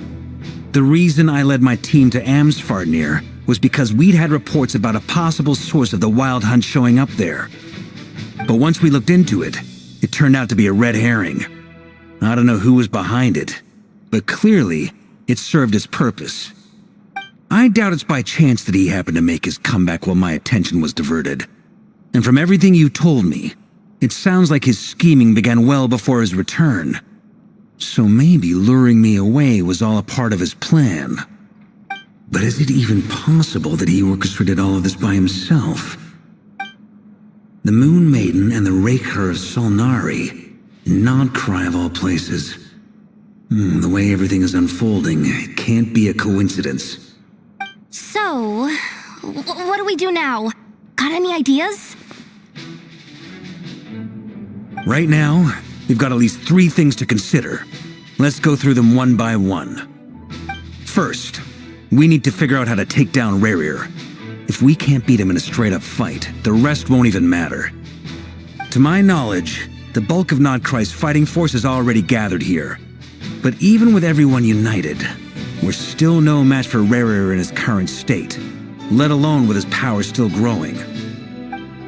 The reason I led my team to Amsfarnir was because we'd had reports about a possible source of the Wild Hunt showing up there. But once we looked into it, it turned out to be a red herring. I don't know who was behind it, but clearly, it served its purpose. I doubt it's by chance that he happened to make his comeback while my attention was diverted. And from everything you told me, it sounds like his scheming began well before his return. So maybe luring me away was all a part of his plan. But is it even possible that he orchestrated all of this by himself? The Moon Maiden and the Rerir of Solnari, Nod-Krai of all places. The way everything is unfolding, it can't be a coincidence. So, what do we do now? Got any ideas? Right now, we've got at least 3 things to consider. Let's go through them one by one. First, we need to figure out how to take down Rerir. If we can't beat him in a straight-up fight, the rest won't even matter. To my knowledge, the bulk of Nod-Krai's fighting force is already gathered here. But even with everyone united, we're still no match for Rerir in his current state, let alone with his power still growing.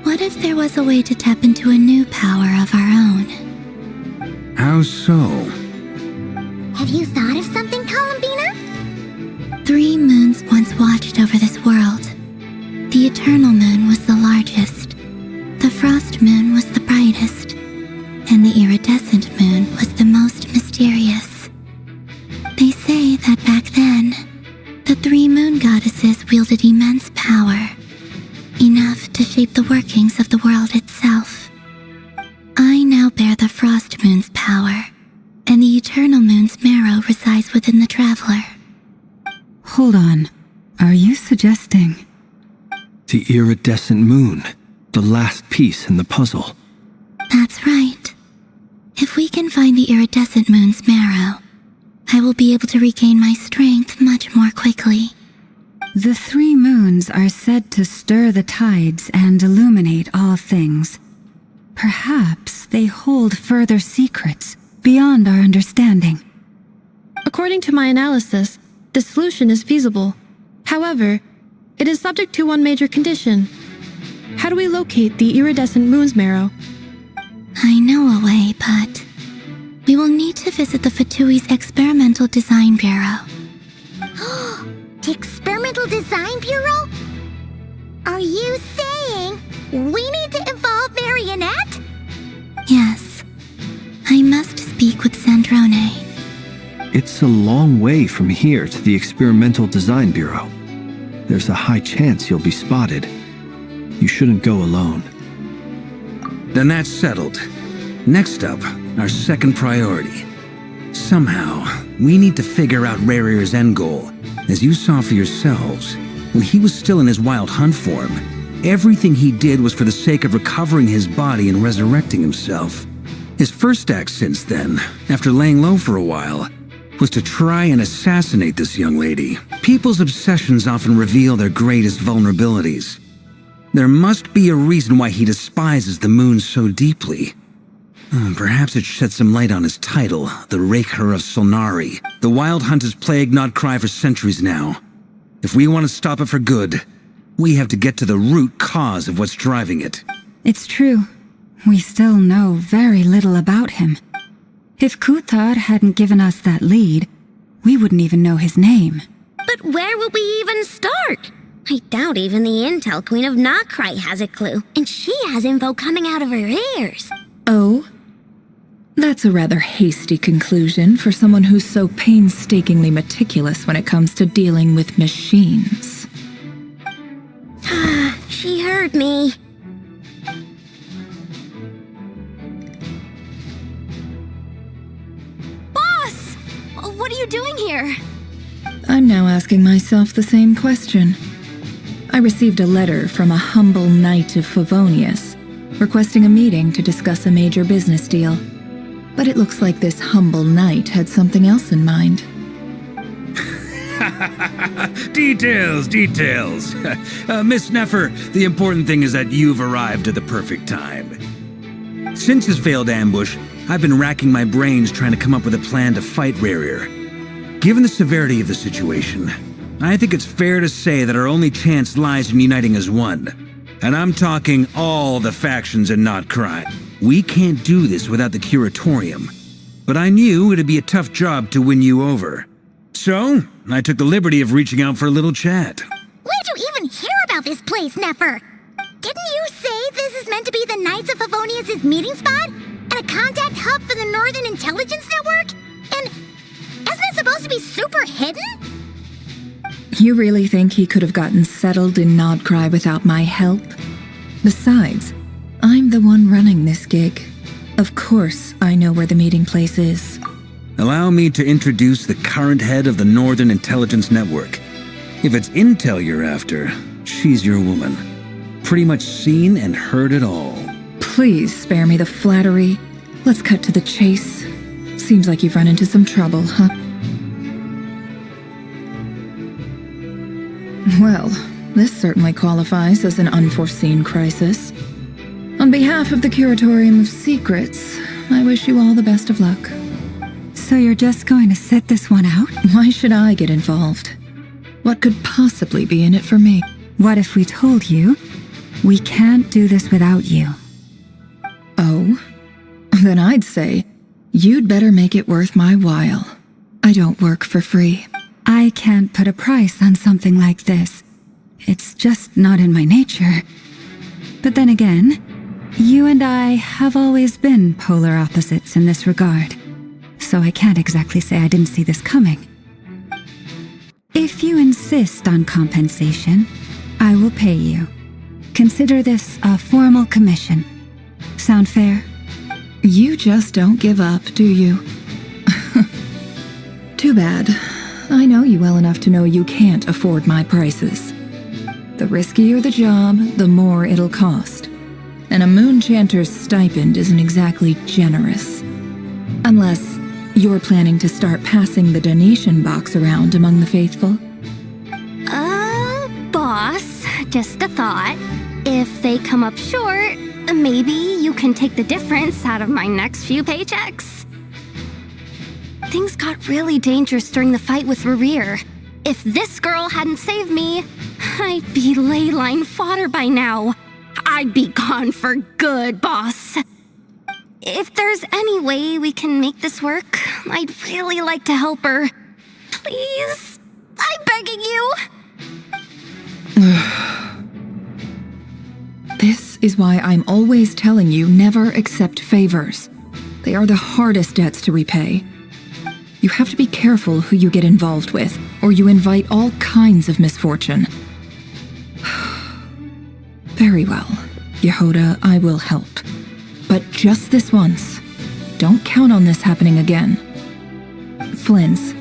What if there was a way to tap into a new power of our own? How so? Have you thought of something, Columbina? 3 moons once watched over this world. The Eternal Moon was the largest, the Frost Moon was the brightest, and the Iridescent Moon was the most mysterious. They say that back then, the 3 moon goddesses wielded immense power, enough to shape the workings of the world itself. I now bear the Frost Moon's power, and the Eternal Moon's marrow resides within the Traveler. Hold on. Are you suggesting... The Iridescent Moon, the last piece in the puzzle. That's right. If we can find the Iridescent Moon's marrow, I will be able to regain my strength much more quickly. The 3 moons are said to stir the tides and illuminate all things. Perhaps they hold further secrets beyond our understanding. According to my analysis, the solution is feasible. However, it is subject to one major condition. How do we locate the Iridescent Moon's marrow? I know a way, but we will need to visit the 6.2’s Experimental Design Bureau. The Experimental Design Bureau? Are you saying we need to involve Marionette? Yes. I must speak with Sandrone. It's a long way from here to the Experimental Design Bureau. There's a high chance you'll be spotted. You shouldn't go alone. Then that's settled. Next up, our second priority. Somehow, we need to figure out Rerir's end goal. As you saw for yourselves, when he was still in his Wild Hunt form, everything he did was for the sake of recovering his body and resurrecting himself. His first act since then, after laying low for a while, was to try and assassinate this young lady. People's obsessions often reveal their greatest vulnerabilities. There must be a reason why he despises the moon so deeply. Perhaps it sheds some light on his title, the Rerir of Solnari. The Wild Hunt has plagued Nod-Krai for centuries now. If we want to stop it for good, we have to get to the root cause of what's driving it. It's true. We still know very little about him. If Kuthar hadn't given us that lead, we wouldn't even know his name. But where would we even start? I doubt even the Intel Queen of Nod-Krai has a clue, and she has info coming out of her ears. Oh? That's a rather hasty conclusion for someone who's so painstakingly meticulous when it comes to dealing with machines. She heard me. What are you doing here? I'm now asking myself the same question. I received a letter from a humble knight of Favonius, requesting a meeting to discuss a major business deal. But it looks like this humble knight had something else in mind. Details. Miss Nefer, the important thing is that you've arrived at the perfect time. Since his failed ambush, I've been racking my brains trying to come up with a plan to fight Rerir. Given the severity of the situation, I think it's fair to say that our only chance lies in uniting as one. And I'm talking all the factions in Nod-Krai. We can't do this without the Curatorium. But I knew it'd be a tough job to win you over. So, I took the liberty of reaching out for a little chat. Where'd you even hear about this place, Nefer? Didn't you say this is meant to be the Knights of Favonius' meeting spot? And a contact hub for the Northern Intelligence Network? And isn't it supposed to be super hidden? You really think he could have gotten settled in Nod-Krai without my help? Besides, I'm the one running this gig. Of course I know where the meeting place is. Allow me to introduce the current head of the Northern Intelligence Network. If it's intel you're after, she's your woman. Pretty much seen and heard it all. Please spare me the flattery. Let's cut to the chase. Seems like you've run into some trouble, huh? Well, this certainly qualifies as an unforeseen crisis. On behalf of the Curatorium of Secrets, I wish you all the best of luck. So you're just going to sit this one out? Why should I get involved? What could possibly be in it for me? What if we told you we can't do this without you? Oh? Then I'd say you'd better make it worth my while. I don't work for free. I can't put a price on something like this. It's just not in my nature. But then again, you and I have always been polar opposites in this regard. So I can't exactly say I didn't see this coming. If you insist on compensation, I will pay you. Consider this a formal commission. Sound fair? You just don't give up, do you? Too bad. I know you well enough to know you can't afford my prices. The riskier the job, the more it'll cost. And a moon chanter's stipend isn't exactly generous. Unless you're planning to start passing the donation box around among the faithful? Boss, just a thought. If they come up short, maybe you can take the difference out of my next few paychecks. Things got really dangerous during the fight with Rerir. If this girl hadn't saved me, I'd be ley line fodder by now. I'd be gone for good, boss. If there's any way we can make this work, I'd really like to help her. Please? I'm begging you. This is why I'm always telling you never accept favors. They are the hardest debts to repay. You have to be careful who you get involved with, or you invite all kinds of misfortune. Very well, Yehoda, I will help. But just this once. Don't count on this happening again. Flynn's,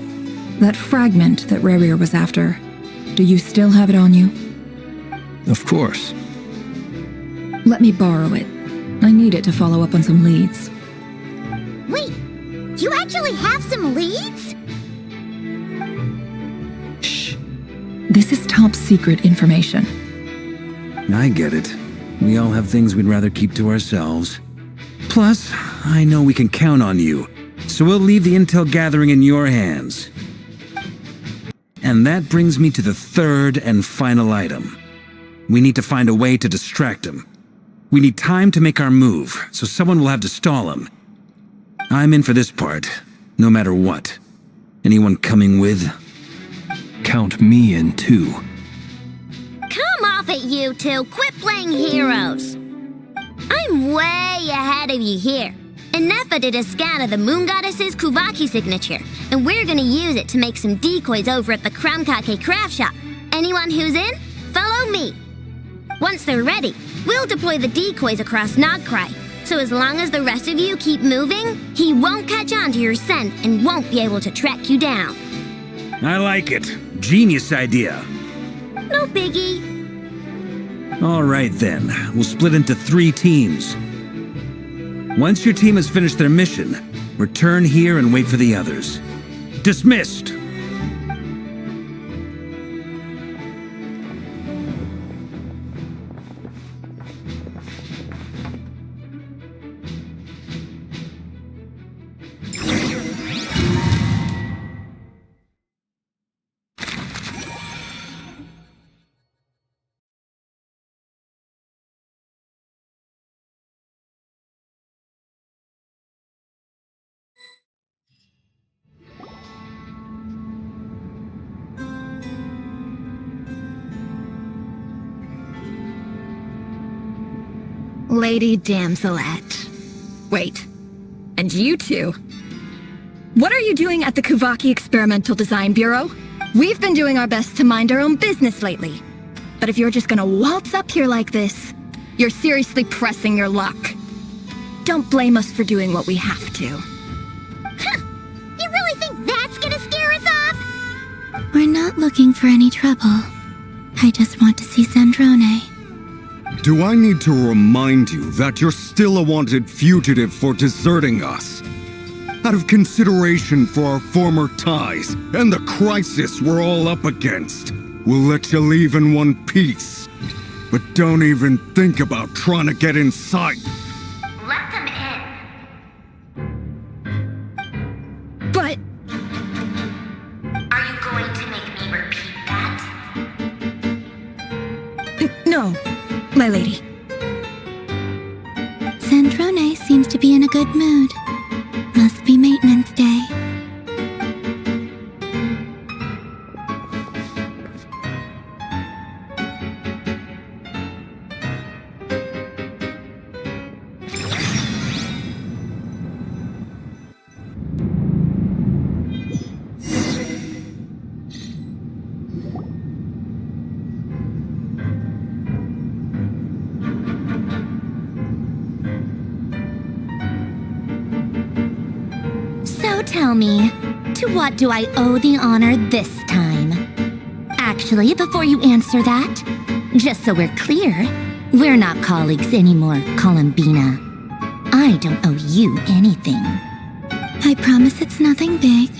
that fragment that Rerir was after, do you still have it on you? Of course. Let me borrow it. I need it to follow up on some leads. Wait, you actually have some leads? Shh. This is top secret information. I get it. We all have things we'd rather keep to ourselves. Plus, I know we can count on you, so we'll leave the intel gathering in your hands. And that brings me to the third and final item. We need to find a way to distract him. We need time to make our move, so someone will have to stall him. I'm in for this part, no matter what. Anyone coming with? Count me in too. Come off it, you two. Quit playing heroes. I'm way ahead of you here. And Nefer did a scan of the Moon Goddess's Kuvaki signature, and we're gonna use it to make some decoys over at the Kramkake craft shop. Anyone who's in, follow me. Once they're ready, we'll deploy the decoys across Nod-Krai. So as long as the rest of you keep moving, he won't catch on to your scent and won't be able to track you down. I like it. Genius idea. No biggie. All right then, we'll split into 3 teams. Once your team has finished their mission, return here and wait for the others. Dismissed! Lady Damselette. Wait. And you two? What are you doing at the Kuvaki Experimental Design Bureau? We've been doing our best to mind our own business lately. But if you're just gonna waltz up here like this, you're seriously pressing your luck. Don't blame us for doing what we have to. Huh. You really think that's gonna scare us off? We're not looking for any trouble. I just want to see Sandrone. Do I need to remind you that you're still a wanted fugitive for deserting us? Out of consideration for our former ties and the crisis we're all up against, we'll let you leave in one piece. But don't even think about trying to get inside. Let them in. But... Are you going to make me repeat that? No, my lady. Sandrone seems to be in a good mood. Must be maintenance day. Tell me, to what do I owe the honor this time? Actually, before you answer that, just so we're clear, we're not colleagues anymore, Columbina. I don't owe you anything. I promise it's nothing big.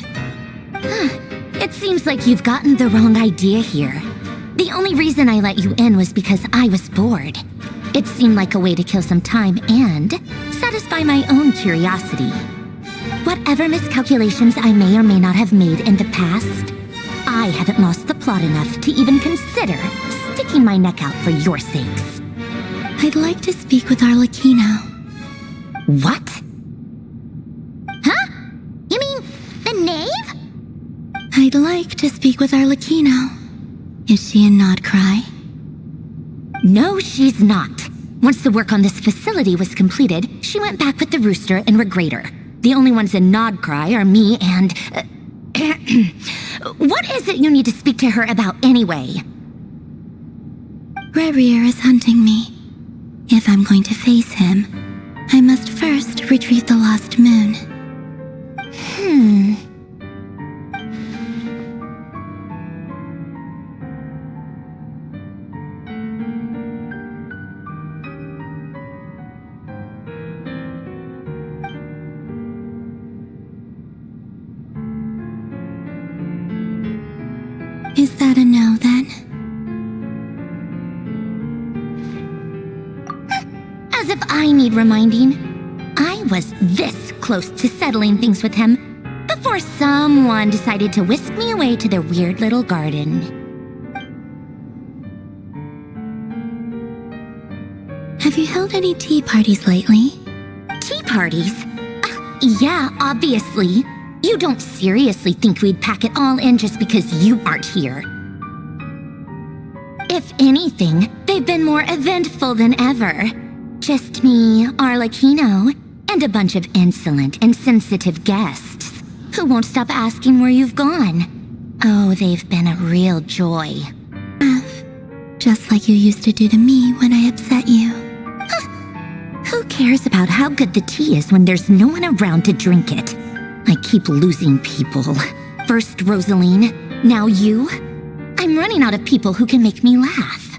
It seems like you've gotten the wrong idea here. The only reason I let you in was because I was bored. It seemed like a way to kill some time and satisfy my own curiosity. Whatever miscalculations I may or may not have made in the past, I haven't lost the plot enough to even consider sticking my neck out for your sakes. I'd like to speak with Arlecchino. What? Huh? You mean the knave? I'd like to speak with Arlecchino. Is she in Nod-Krai? No, she's not. Once the work on this facility was completed, she went back with the rooster and Regrator. The only ones in Nod-Krai are me and... What is it you need to speak to her about anyway? Rerir is hunting me. If I'm going to face him, I must first retrieve the lost moon. Is that a no, then? As if I need reminding. I was this close to settling things with him before someone decided to whisk me away to their weird little garden. Have you held any tea parties lately? Tea parties? Yeah, obviously. You don't seriously think we'd pack it all in just because you aren't here. If anything, they've been more eventful than ever. Just me, Arlecchino, and a bunch of insolent and sensitive guests who won't stop asking where you've gone. Oh, they've been a real joy. Just like you used to do to me when I upset you. Who cares about how good the tea is when there's no one around to drink it? I keep losing people. First Rosaline, now you. I'm running out of people who can make me laugh.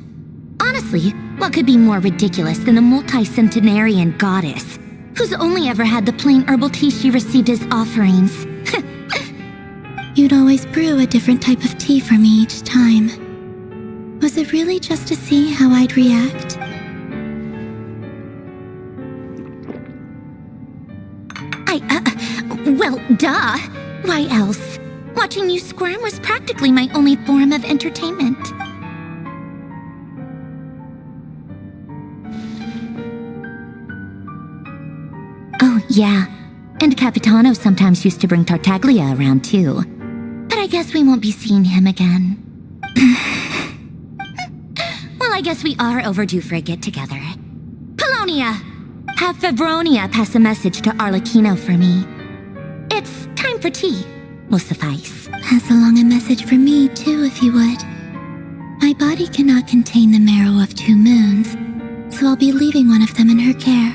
Honestly, what could be more ridiculous than a multi-centenarian goddess who's only ever had the plain herbal tea she received as offerings? You'd always brew a different type of tea for me each time. Was it really just to see how I'd react? Well, duh. Why else? Watching you squirm was practically my only form of entertainment. Oh, yeah. And Capitano sometimes used to bring Tartaglia around, too. But I guess we won't be seeing him again. Well, I guess we are overdue for a get-together. Polonia! Have Favronia pass a message to Arlecchino for me. It's time for tea. Will suffice. Pass along a message for me, too, if you would. My body cannot contain the marrow of 2 moons, so I'll be leaving one of them in her care.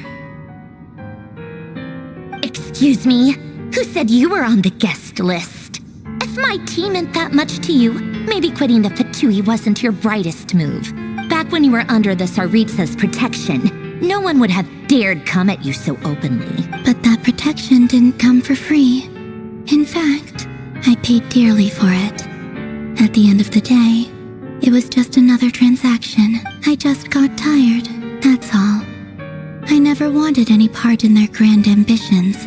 Excuse me? Who said you were on the guest list? If my tea meant that much to you, maybe quitting the Fatui wasn't your brightest move. Back when you were under the Tsaritsa's protection, no one would have dared come at you so openly. But that protection didn't come for free. In fact, I paid dearly for it. At the end of the day, it was just another transaction. I just got tired, that's all. I never wanted any part in their grand ambitions,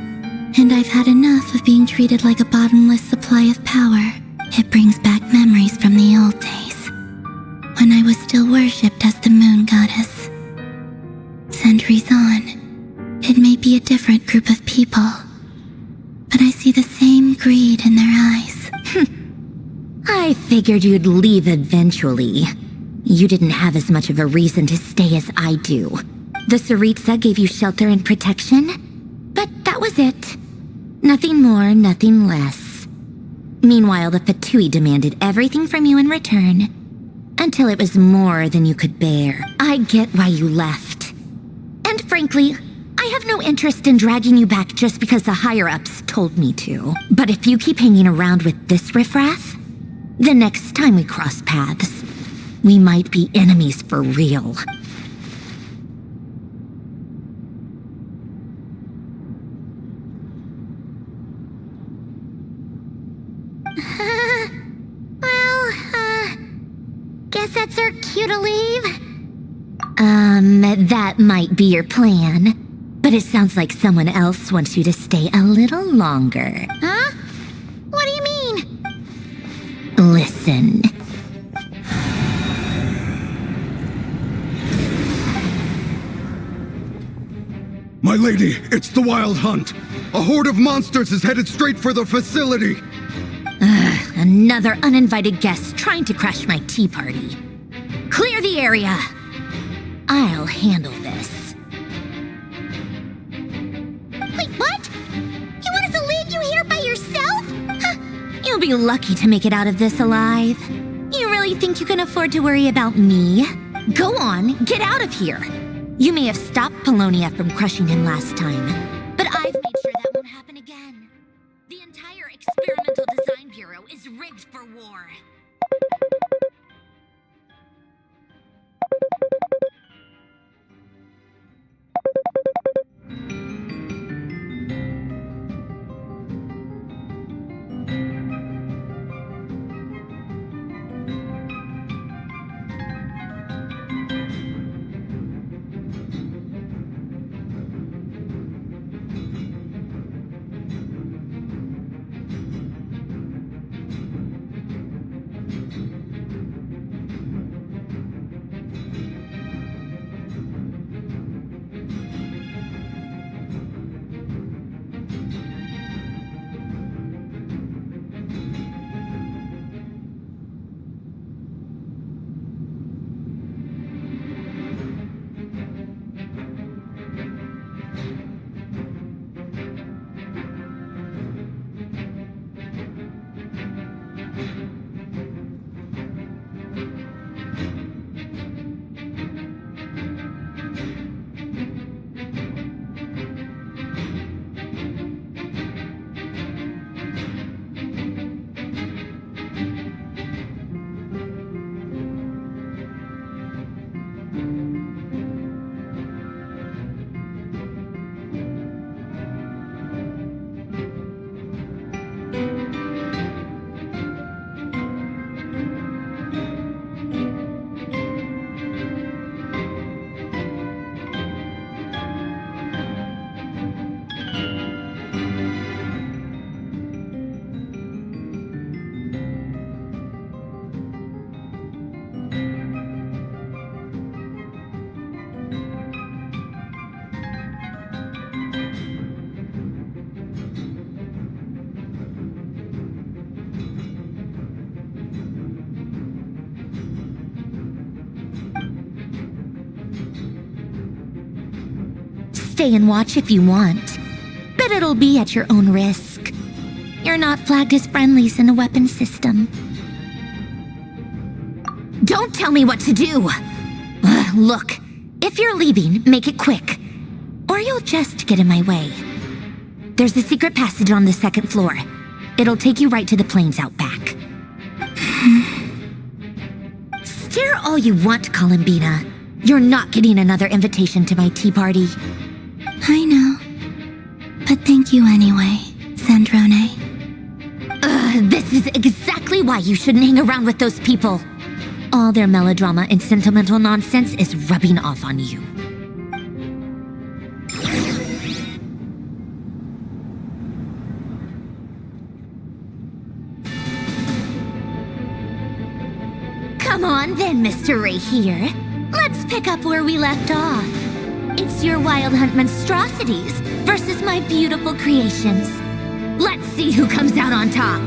and I've had enough of being treated like a bottomless supply of power. It brings back memories from the old days, when I was still worshipped as the moon goddess. Centuries on, it may be a different group of people, but I see the same greed in their eyes. I figured you'd leave eventually. You didn't have as much of a reason to stay as I do. The Tsaritsa gave you shelter and protection, but that was it. Nothing more, nothing less. Meanwhile, the Fatui demanded everything from you in return, until it was more than you could bear. I get why you left. And frankly, I have no interest in dragging you back just because the higher-ups told me to. But if you keep hanging around with this riffraff, the next time we cross paths, we might be enemies for real. Guess that's our cue to leave? That might be your plan. But it sounds like someone else wants you to stay a little longer. Huh? What do you mean? Listen. My lady, it's the Wild Hunt. A horde of monsters is headed straight for the facility. Another uninvited guest trying to crash my tea party. Clear the area. I'll handle this. Wait, what? You want us to leave you here by yourself? Huh. You'll be lucky to make it out of this alive. You really think you can afford to worry about me? Go on, get out of here. You may have stopped Polonia from crushing him last time, but I've made sure that won't happen again. The entire Experimental Design Bureau is rigged for war. stay and watch if you want, but it'll be at your own risk. You're not flagged as friendlies in the weapon system. Don't tell me what to do! Look, if you're leaving, make it quick, or you'll just get in my way. There's a secret passage on the 2nd floor. It'll take you right to the plains out back. Stare all you want, Columbina. You're not getting another invitation to my tea party. I know. But thank you anyway, Sandrone. This is exactly why you shouldn't hang around with those people. All their melodrama and sentimental nonsense is rubbing off on you. Come on then, Mr. Rerir. Let's pick up where we left off. It's your wild hunt monstrosities versus my beautiful creations. Let's see who comes out on top.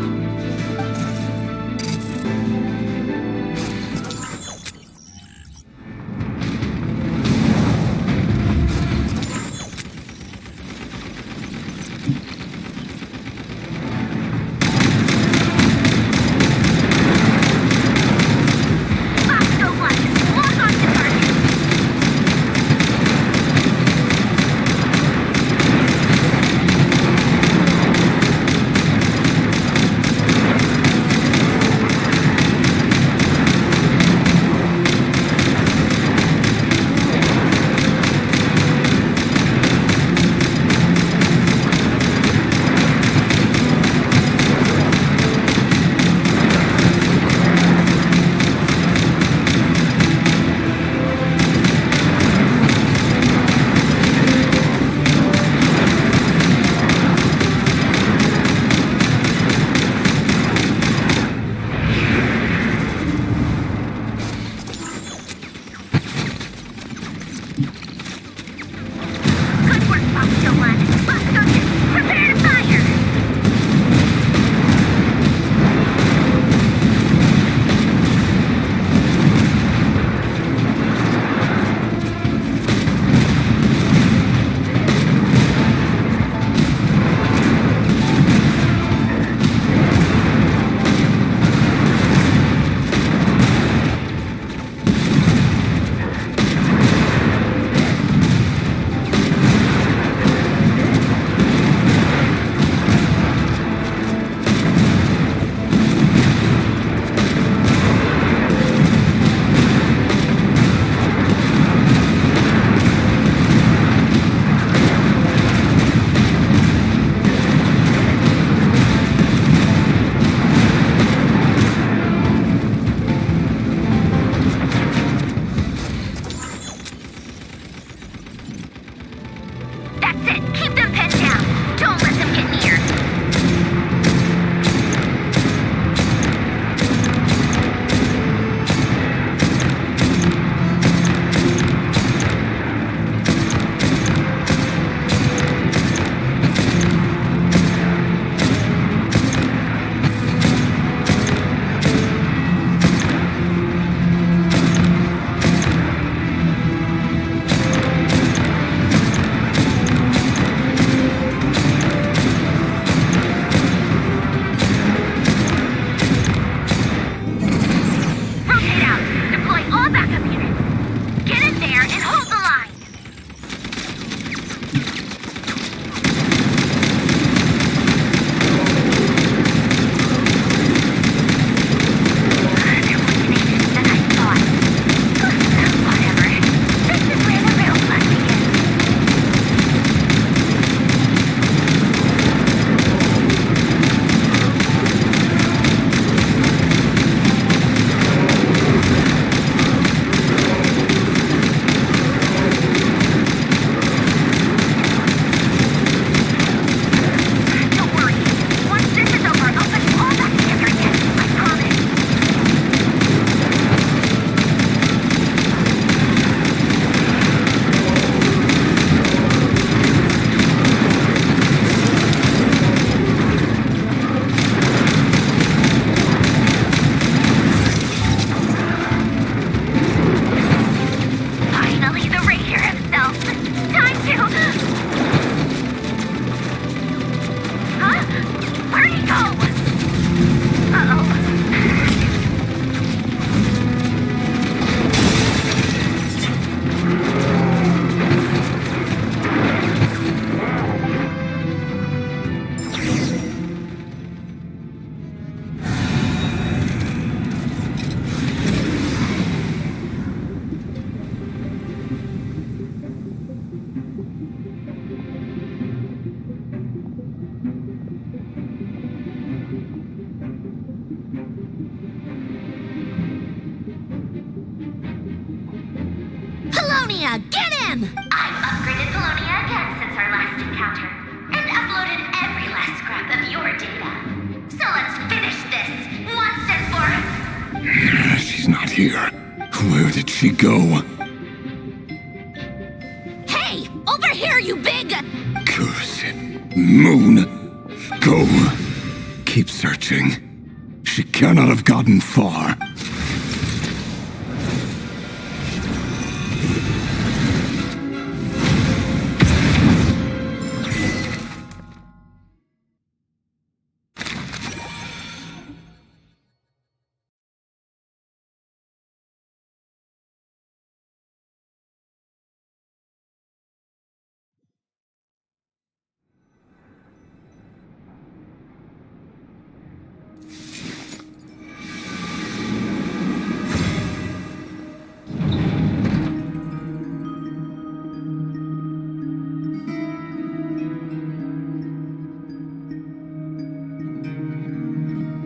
Polonia, get in! I've upgraded Polonia again since our last encounter, and uploaded every last scrap of your data. So let's finish this, once and for... She's not here. Where did she go? Hey! Over here, you big... Curse it. Moon! Go. Keep searching. She cannot have gotten far.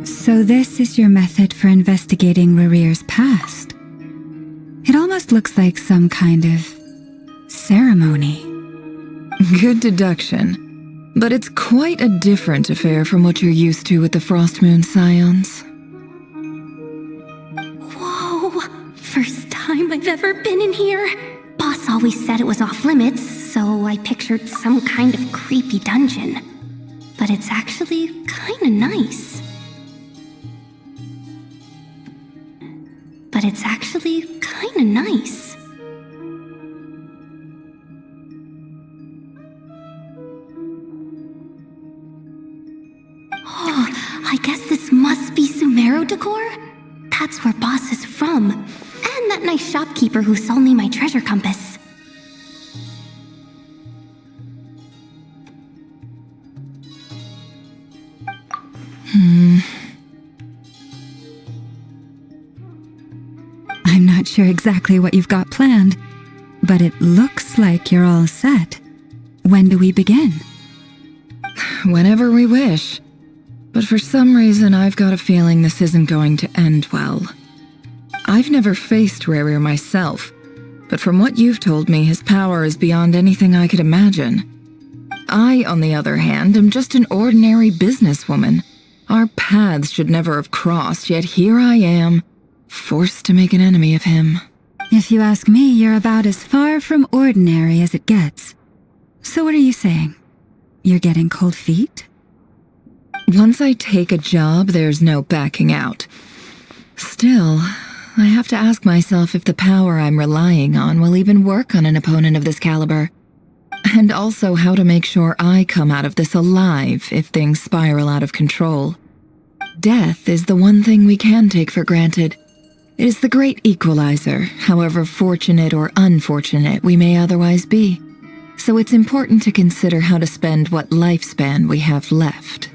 So this is your method for investigating Rerir's past. It almost looks like some kind of ceremony. Good deduction. But it's quite a different affair from what you're used to with the Frostmoon Scions. Whoa! First time I've ever been in here. Boss always said it was off limits, so I pictured some kind of creepy dungeon. But it's actually kinda nice. Oh, I guess this must be Sumeru decor? That's where Boss is from. And that nice shopkeeper who sold me my treasure compass. I'm not sure exactly what you've got planned, but it looks like you're all set. When do we begin? Whenever we wish. But for some reason, I've got a feeling this isn't going to end well. I've never faced Rerir myself, but from what you've told me, his power is beyond anything I could imagine. I, on the other hand, am just an ordinary businesswoman. Our paths should never have crossed, yet here I am, forced to make an enemy of him. If you ask me, you're about as far from ordinary as it gets. So what are you saying? You're getting cold feet? Once I take a job, there's no backing out. Still, I have to ask myself if the power I'm relying on will even work on an opponent of this caliber. And also how to make sure I come out of this alive if things spiral out of control. Death is the one thing we can take for granted. It is the great equalizer, however fortunate or unfortunate we may otherwise be. So it's important to consider how to spend what lifespan we have left.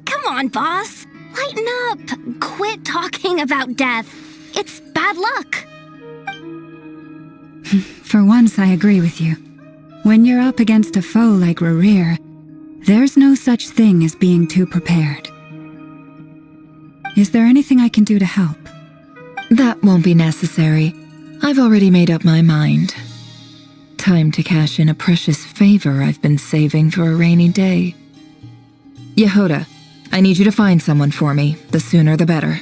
Come on, boss. Lighten up. Quit talking about death. It's bad luck. For once, I agree with you. When you're up against a foe like Rerir, there's no such thing as being too prepared. Is there anything I can do to help? That won't be necessary. I've already made up my mind. Time to cash in a precious favor I've been saving for a rainy day. Yehoda, I need you to find someone for me. The sooner the better.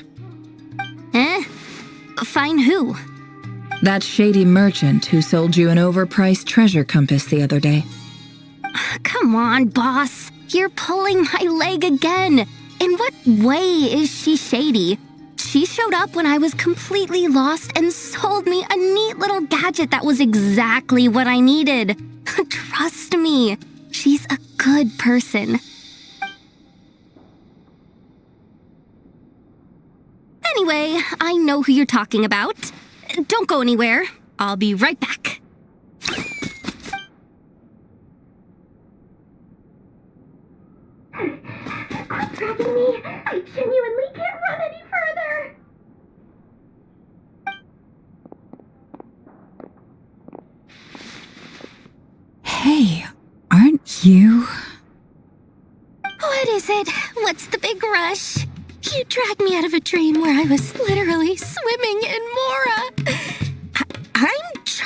Find who? That shady merchant who sold you an overpriced treasure compass the other day. Come on, boss. You're pulling my leg again. In what way is she shady? She showed up when I was completely lost and sold me a neat little gadget that was exactly what I needed. Trust me, she's a good person. Anyway, I know who you're talking about. Don't go anywhere. I'll be right back. Quit dragging me. I genuinely can't run any further. Hey, aren't you? What is it? What's the big rush? You dragged me out of a dream where I was literally swimming in Mora.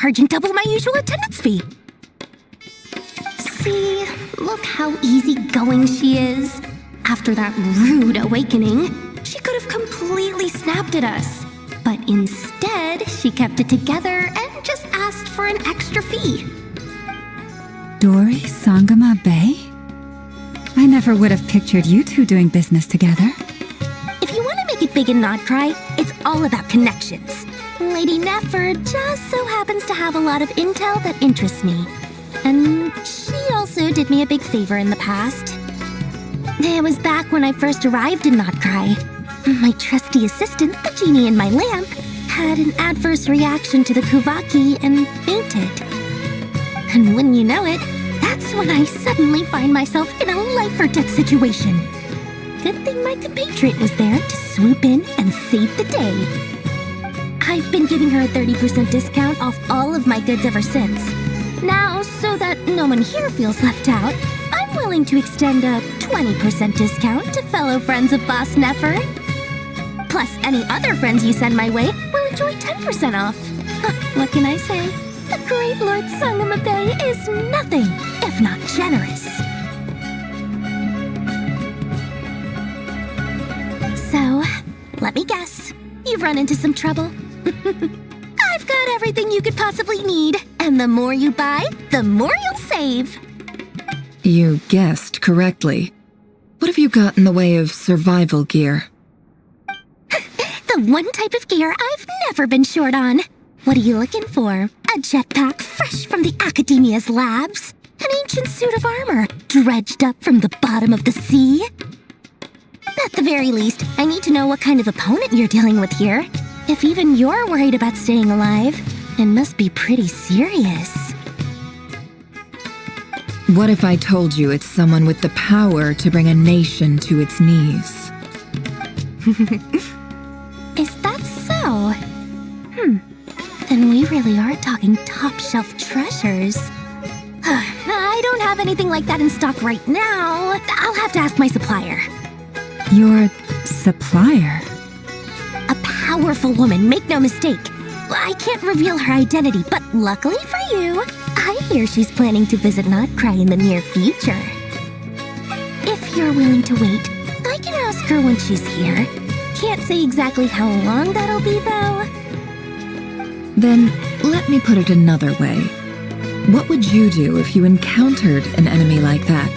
charging double my usual attendance fee. See, look how easygoing she is. After that rude awakening, she could have completely snapped at us. But instead, she kept it together and just asked for an extra fee. Dori Sangama Bay? I never would have pictured you two doing business together. If you want to make it big in Nod-Krai, it's all about connections. Lady Nefer just so happens to have a lot of intel that interests me. And she also did me a big favor in the past. It was back when I first arrived in Nod-Krai. My trusty assistant, the genie in my lamp, had an adverse reaction to the Kuvaki and fainted. And wouldn't you know it, that's when I suddenly find myself in a life-or-death situation. Good thing my compatriot was there to swoop in and save the day. I've been giving her a 30% discount off all of my goods ever since. Now, so that no one here feels left out, I'm willing to extend a 20% discount to fellow friends of Boss Nefer. Plus, any other friends you send my way will enjoy 10% off. What can I say? The great Lord Sangama Bay is nothing if not generous. So, let me guess. You've run into some trouble? I've got everything you could possibly need. And the more you buy, the more you'll save. You guessed correctly. What have you got in the way of survival gear? The one type of gear I've never been short on. What are you looking for? A jetpack fresh from the Academia's labs? An ancient suit of armor dredged up from the bottom of the sea? At the very least, I need to know what kind of opponent you're dealing with here. If even you're worried about staying alive, it must be pretty serious. What if I told you it's someone with the power to bring a nation to its knees? Is that so? Then we really are talking top-shelf treasures. I don't have anything like that in stock right now. I'll have to ask my supplier. Your supplier? A powerful woman, make no mistake. I can't reveal her identity, but luckily for you, I hear she's planning to visit Nod-Krai in the near future. If you're willing to wait, I can ask her when she's here. Can't say exactly how long that'll be, though. Then, let me put it another way. What would you do if you encountered an enemy like that?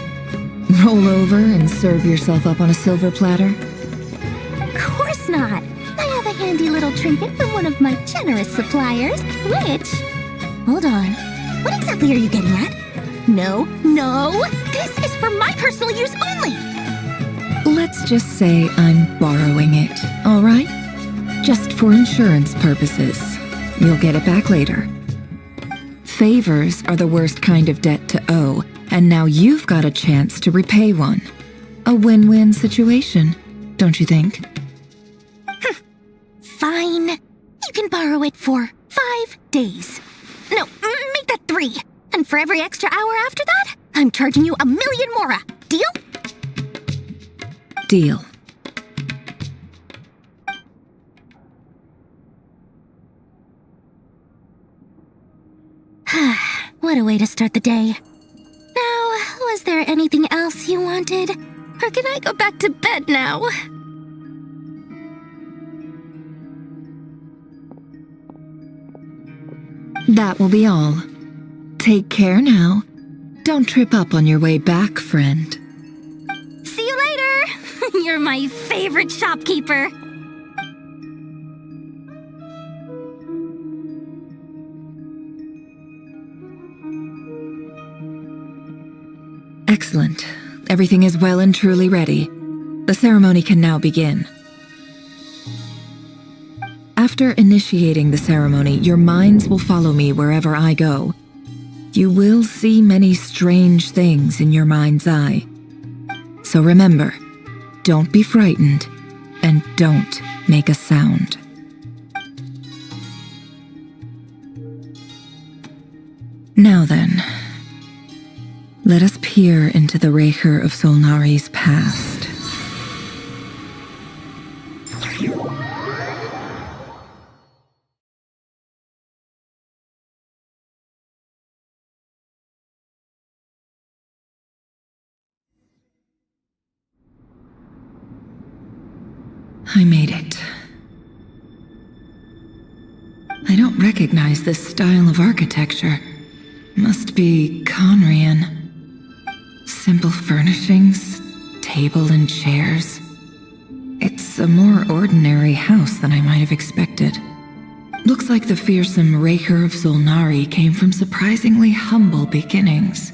Roll over and serve yourself up on a silver platter? Of course not. I have a handy little trinket from one of my generous suppliers, which... Hold on. What exactly are you getting at? No. This is for my personal use only! Let's just say I'm borrowing it, all right? Just for insurance purposes. You'll get it back later. Favors are the worst kind of debt to owe, and now you've got a chance to repay one. A win-win situation, don't you think? Fine. You can borrow it for 5 days. No, make that 3. And for every extra hour after that, I'm charging you 1,000,000 mora. Deal? Deal. What a way to start the day. Now, was there anything else you wanted? Or can I go back to bed now? That will be all. Take care now. Don't trip up on your way back, friend. See you later! You're my favorite shopkeeper. Excellent. Everything is well and truly ready. The ceremony can now begin. After initiating the ceremony, your minds will follow me wherever I go. You will see many strange things in your mind's eye. So remember, don't be frightened, and don't make a sound. Now then, let us peer into the Rerir of Solnari's past. I made it. I don't recognize this style of architecture. Must be Conrian. Simple furnishings, table and chairs. It's a more ordinary house than I might have expected. Looks like the fearsome Rerir of Zolnari came from surprisingly humble beginnings.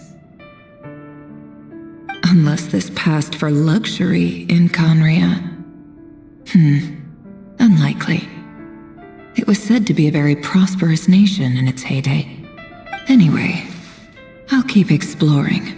Unless this passed for luxury in Conria. Unlikely. It was said to be a very prosperous nation in its heyday. Anyway, I'll keep exploring.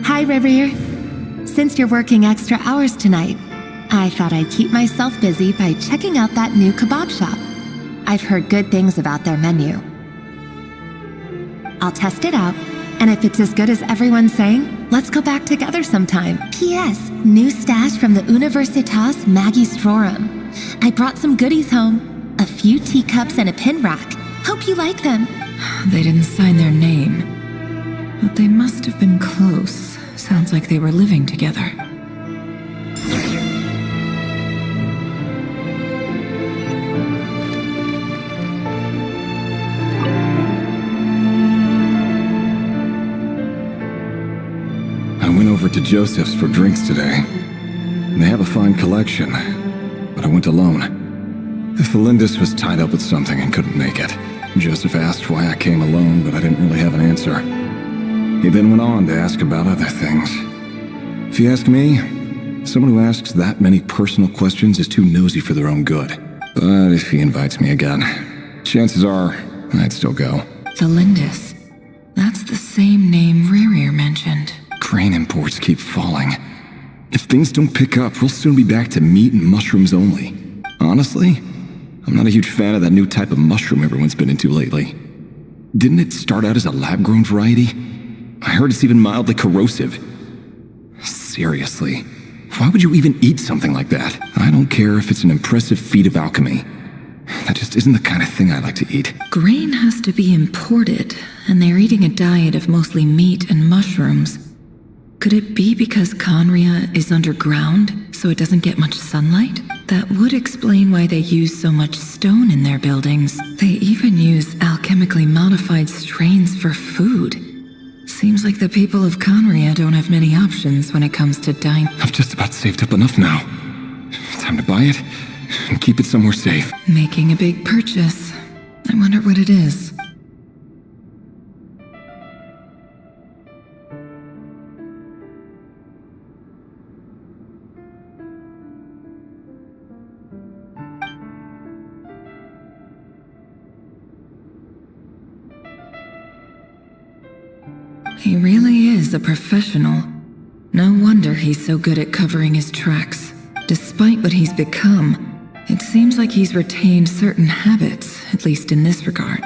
Hi, Rerir. Since you're working extra hours tonight, I thought I'd keep myself busy by checking out that new kebab shop. I've heard good things about their menu. I'll test it out, and if it's as good as everyone's saying, let's go back together sometime. P.S. New stash from the Universitas Magistrorum. I brought some goodies home. A few teacups and a pin rack. Hope you like them. They didn't sign their name, but they must have been close. Sounds like they were living together. I went over to Joseph's for drinks today. They have a fine collection, but I went alone. Felindis was tied up with something and couldn't make it. Joseph asked why I came alone, but I didn't really have an answer. He then went on to ask about other things. If you ask me, someone who asks that many personal questions is too nosy for their own good. But if he invites me again, chances are I'd still go. Felindis. That's the same name Rerir mentioned. Grain imports keep falling. If things don't pick up, we'll soon be back to meat and mushrooms only. Honestly, I'm not a huge fan of that new type of mushroom everyone's been into lately. Didn't it start out as a lab-grown variety? I heard it's even mildly corrosive. Seriously, why would you even eat something like that? I don't care if it's an impressive feat of alchemy. That just isn't the kind of thing I like to eat. Grain has to be imported, and they're eating a diet of mostly meat and mushrooms. Could it be because Conria is underground, so it doesn't get much sunlight? That would explain why they use so much stone in their buildings. They even use alchemically modified strains for food. Seems like the people of Conria don't have many options when it comes to dining. I've just about saved up enough now. Time to buy it and keep it somewhere safe. Making a big purchase. I wonder what it is. He really is a professional. No wonder he's so good at covering his tracks. Despite what he's become, it seems like he's retained certain habits, at least in this regard.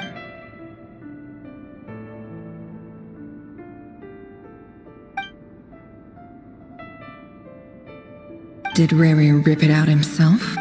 Did Rerir rip it out himself?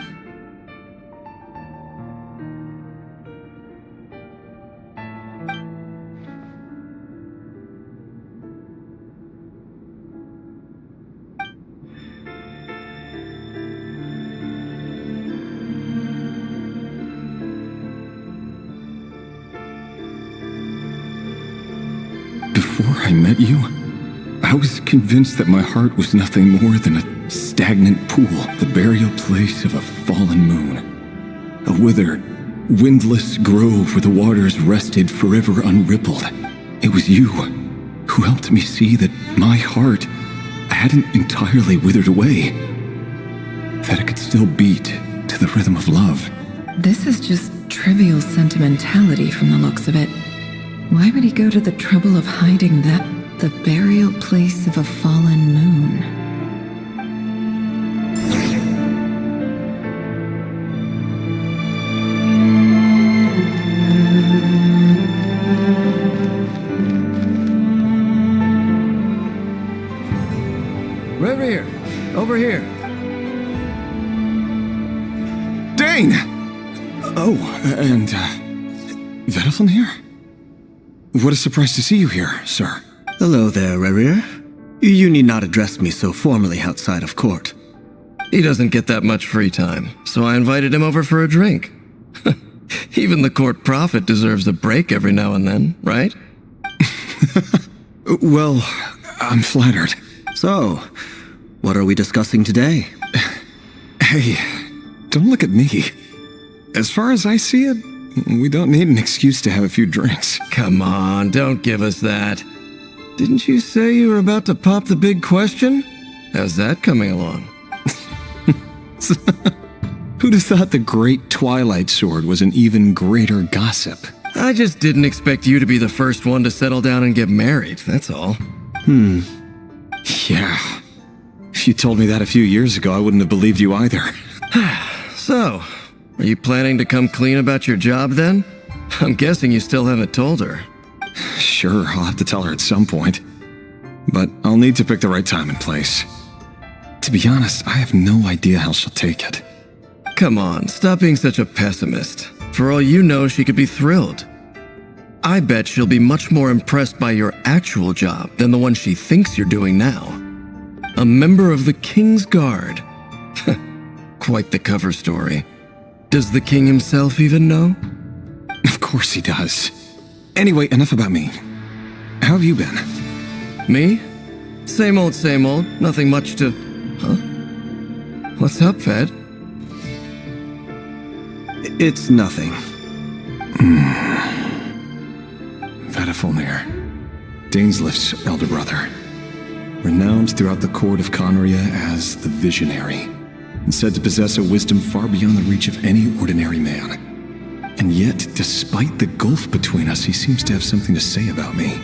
Before I met you, I was convinced that my heart was nothing more than a stagnant pool, the burial place of a fallen moon. A withered, windless grove where the waters rested forever unrippled. It was you who helped me see that my heart hadn't entirely withered away. That it could still beat to the rhythm of love. This is just trivial sentimentality from the looks of it. Why would he go to the trouble of hiding that The burial place of a fallen moon. Rerir, over here. Dane! Oh, and, Vediflin here? What a surprise to see you here, sir. Hello there, Rerir. You need not address me so formally outside of court. He doesn't get that much free time, so I invited him over for a drink. Even the court prophet deserves a break every now and then, right? Well, I'm flattered. So, what are we discussing today? Hey, don't look at me. As far as I see it, we don't need an excuse to have a few drinks. Come on, don't give us that. Didn't you say you were about to pop the big question? How's that coming along? Who'd have thought the great Twilight Sword was an even greater gossip? I just didn't expect you to be the first one to settle down and get married, that's all. Yeah. If you told me that a few years ago, I wouldn't have believed you either. So, are you planning to come clean about your job then? I'm guessing you still haven't told her. Sure, I'll have to tell her at some point. But I'll need to pick the right time and place. To be honest, I have no idea how she'll take it. Come on, stop being such a pessimist. For all you know, she could be thrilled. I bet she'll be much more impressed by your actual job than the one she thinks you're doing now. A member of the King's Guard. Quite the cover story. Does the king himself even know? Of course he does. Anyway, enough about me. How have you been? Me? Same old, nothing much to... Huh? What's up, Ved? It's nothing. Vediflin, Dainslift's elder brother. Renowned throughout the court of Conria as the Visionary, and said to possess a wisdom far beyond the reach of any ordinary man. And yet, despite the gulf between us, he seems to have something to say about me.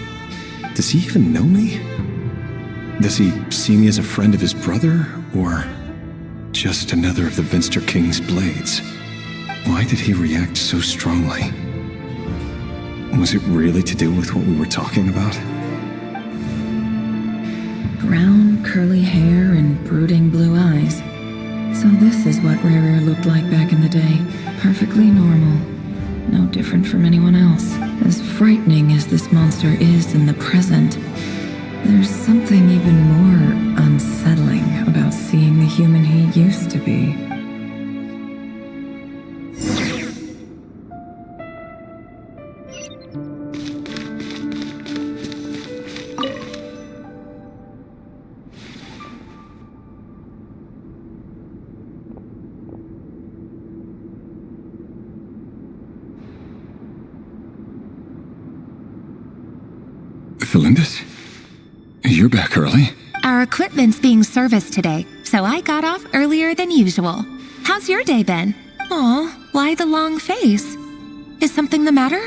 Does he even know me? Does he see me as a friend of his brother, or just another of the Vinster King's blades? Why did he react so strongly? Was it really to do with what we were talking about? Brown, curly hair and brooding blue eyes. So this is what Rerir looked like back in the day. Perfectly normal. No different from anyone else. As frightening as this monster is in the present, there's something even more unsettling about seeing the human he used to be. Felindis? You're back early? Our equipment's being serviced today, so I got off earlier than usual. How's your day been? Aw, why the long face? Is something the matter?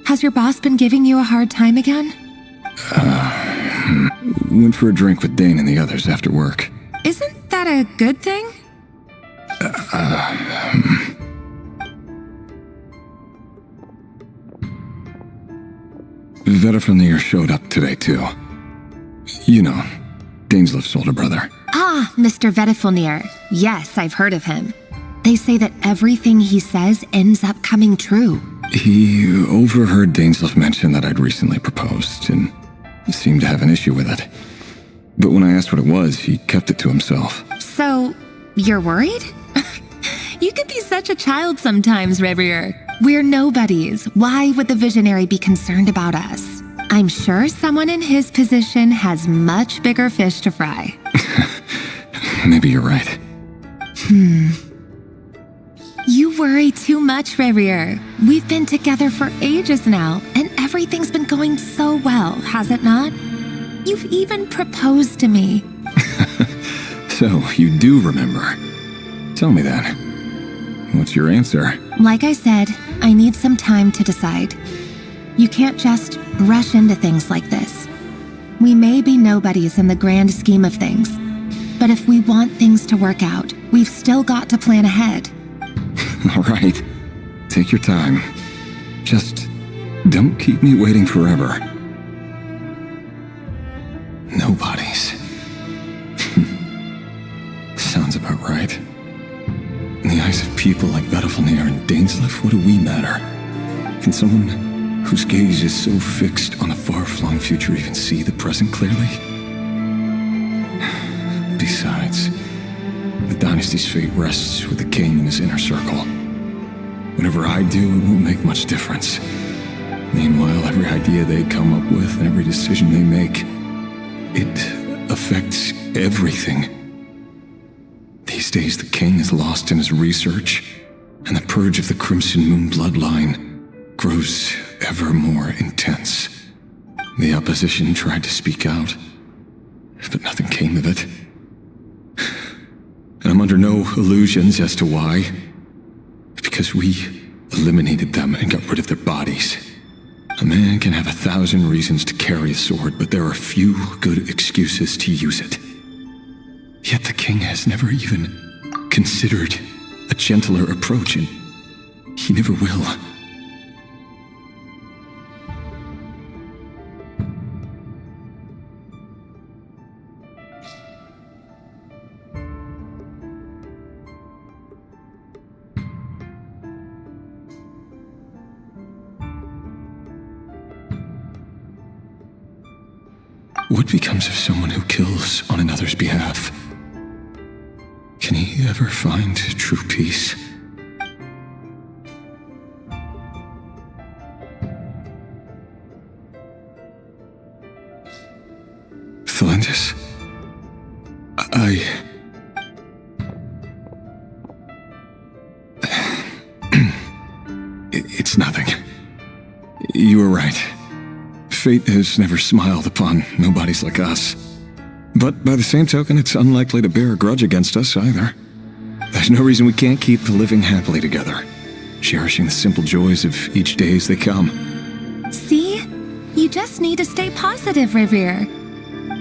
Has your boss been giving you a hard time again? Went for a drink with Dane and the others after work. Isn't that a good thing? Vediflin showed up today, too. You know, Dainslift's older brother. Ah, Mr. Vediflin. Yes, I've heard of him. They say that everything he says ends up coming true. He overheard Dainslift mention that I'd recently proposed, and seemed to have an issue with it. But when I asked what it was, he kept it to himself. So, you're worried? You can be such a child sometimes, Rerir. We're nobodies. Why would the Visionary be concerned about us? I'm sure someone in his position has much bigger fish to fry. Maybe you're right. You worry too much, Rerir. We've been together for ages now, and everything's been going so well, has it not? You've even proposed to me. So, you do remember. Tell me that. What's your answer? Like I said, I need some time to decide. You can't just rush into things like this. We may be nobodies in the grand scheme of things, but if we want things to work out, we've still got to plan ahead. All right. Take your time. Just don't keep me waiting forever. Nobodies. Sounds about right. In the eyes of people like Vedalfnir and Dainsleif, what do we matter? Can someone whose gaze is so fixed on a far-flung future even see the present clearly? Besides, the dynasty's fate rests with the king and his inner circle. Whatever I do, it won't make much difference. Meanwhile, every idea they come up with and every decision they make, it affects everything. These days, the king is lost in his research, and the purge of the Crimson Moon bloodline grows ever more intense. The opposition tried to speak out, but nothing came of it. And I'm under no illusions as to why. Because we eliminated them and got rid of their bodies. A man can have 1,000 reasons to carry a sword, but there are few good excuses to use it. Yet the king has never even considered a gentler approach, and he never will. What becomes of someone who kills on another's behalf? Can he ever find true peace? Thelindis? It's nothing. You were right. Fate has never smiled upon nobodies like us. But by the same token, it's unlikely to bear a grudge against us either. There's no reason we can't keep living happily together, cherishing the simple joys of each day as they come. See? You just need to stay positive, Rerir.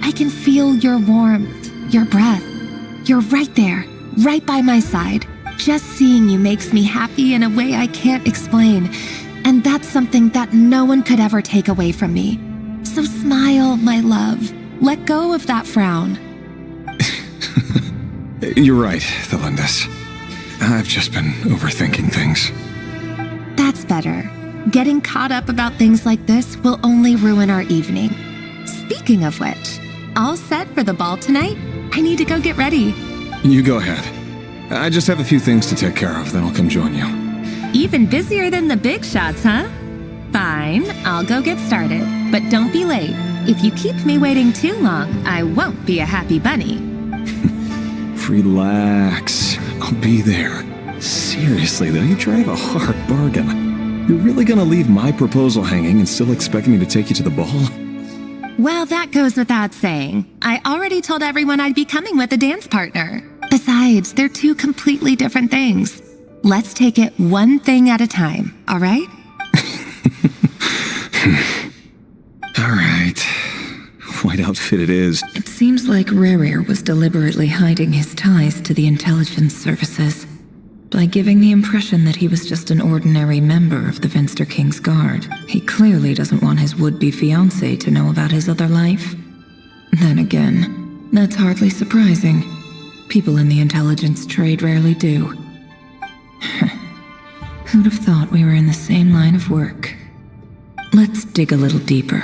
I can feel your warmth, your breath. You're right there, right by my side. Just seeing you makes me happy in a way I can't explain. And that's something that no one could ever take away from me. So smile, my love. Let go of that frown. You're right, Thelindis. I've just been overthinking things. That's better. Getting caught up about things like this will only ruin our evening. Speaking of which, all set for the ball tonight? I need to go get ready. You go ahead. I just have a few things to take care of, then I'll come join you. Even busier than the big shots, huh? Fine, I'll go get started. But don't be late. If you keep me waiting too long, I won't be a happy bunny. Relax. I'll be there. Seriously, though, you drive a hard bargain. You're really gonna leave my proposal hanging and still expect me to take you to the ball? Well, that goes without saying. I already told everyone I'd be coming with a dance partner. Besides, they're two completely different things. Let's take it one thing at a time, all right? All right. White outfit it is. It seems like Rerir was deliberately hiding his ties to the intelligence services by giving the impression that he was just an ordinary member of the Venster King's Guard. He clearly doesn't want his would-be fiancé to know about his other life. Then again, that's hardly surprising. People in the intelligence trade rarely do. Who'd have thought we were in the same line of work? Let's dig a little deeper.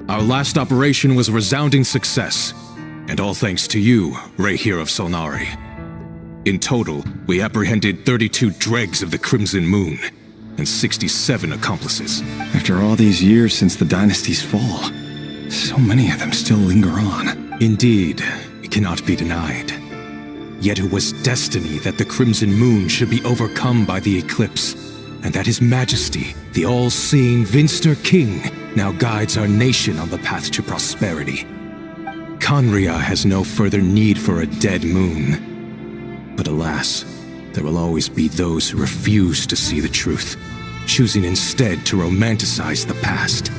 Our last operation was a resounding success, and all thanks to you, Rerir of Solnari. In total, we apprehended 32 dregs of the Crimson Moon, and 67 accomplices. After all these years since the dynasty's fall, so many of them still linger on. Indeed, it cannot be denied. Yet it was destiny that the Crimson Moon should be overcome by the eclipse, and that His Majesty, the all-seeing Vinster King, now guides our nation on the path to prosperity. Conria has no further need for a dead moon. But alas, there will always be those who refuse to see the truth, choosing instead to romanticize the past.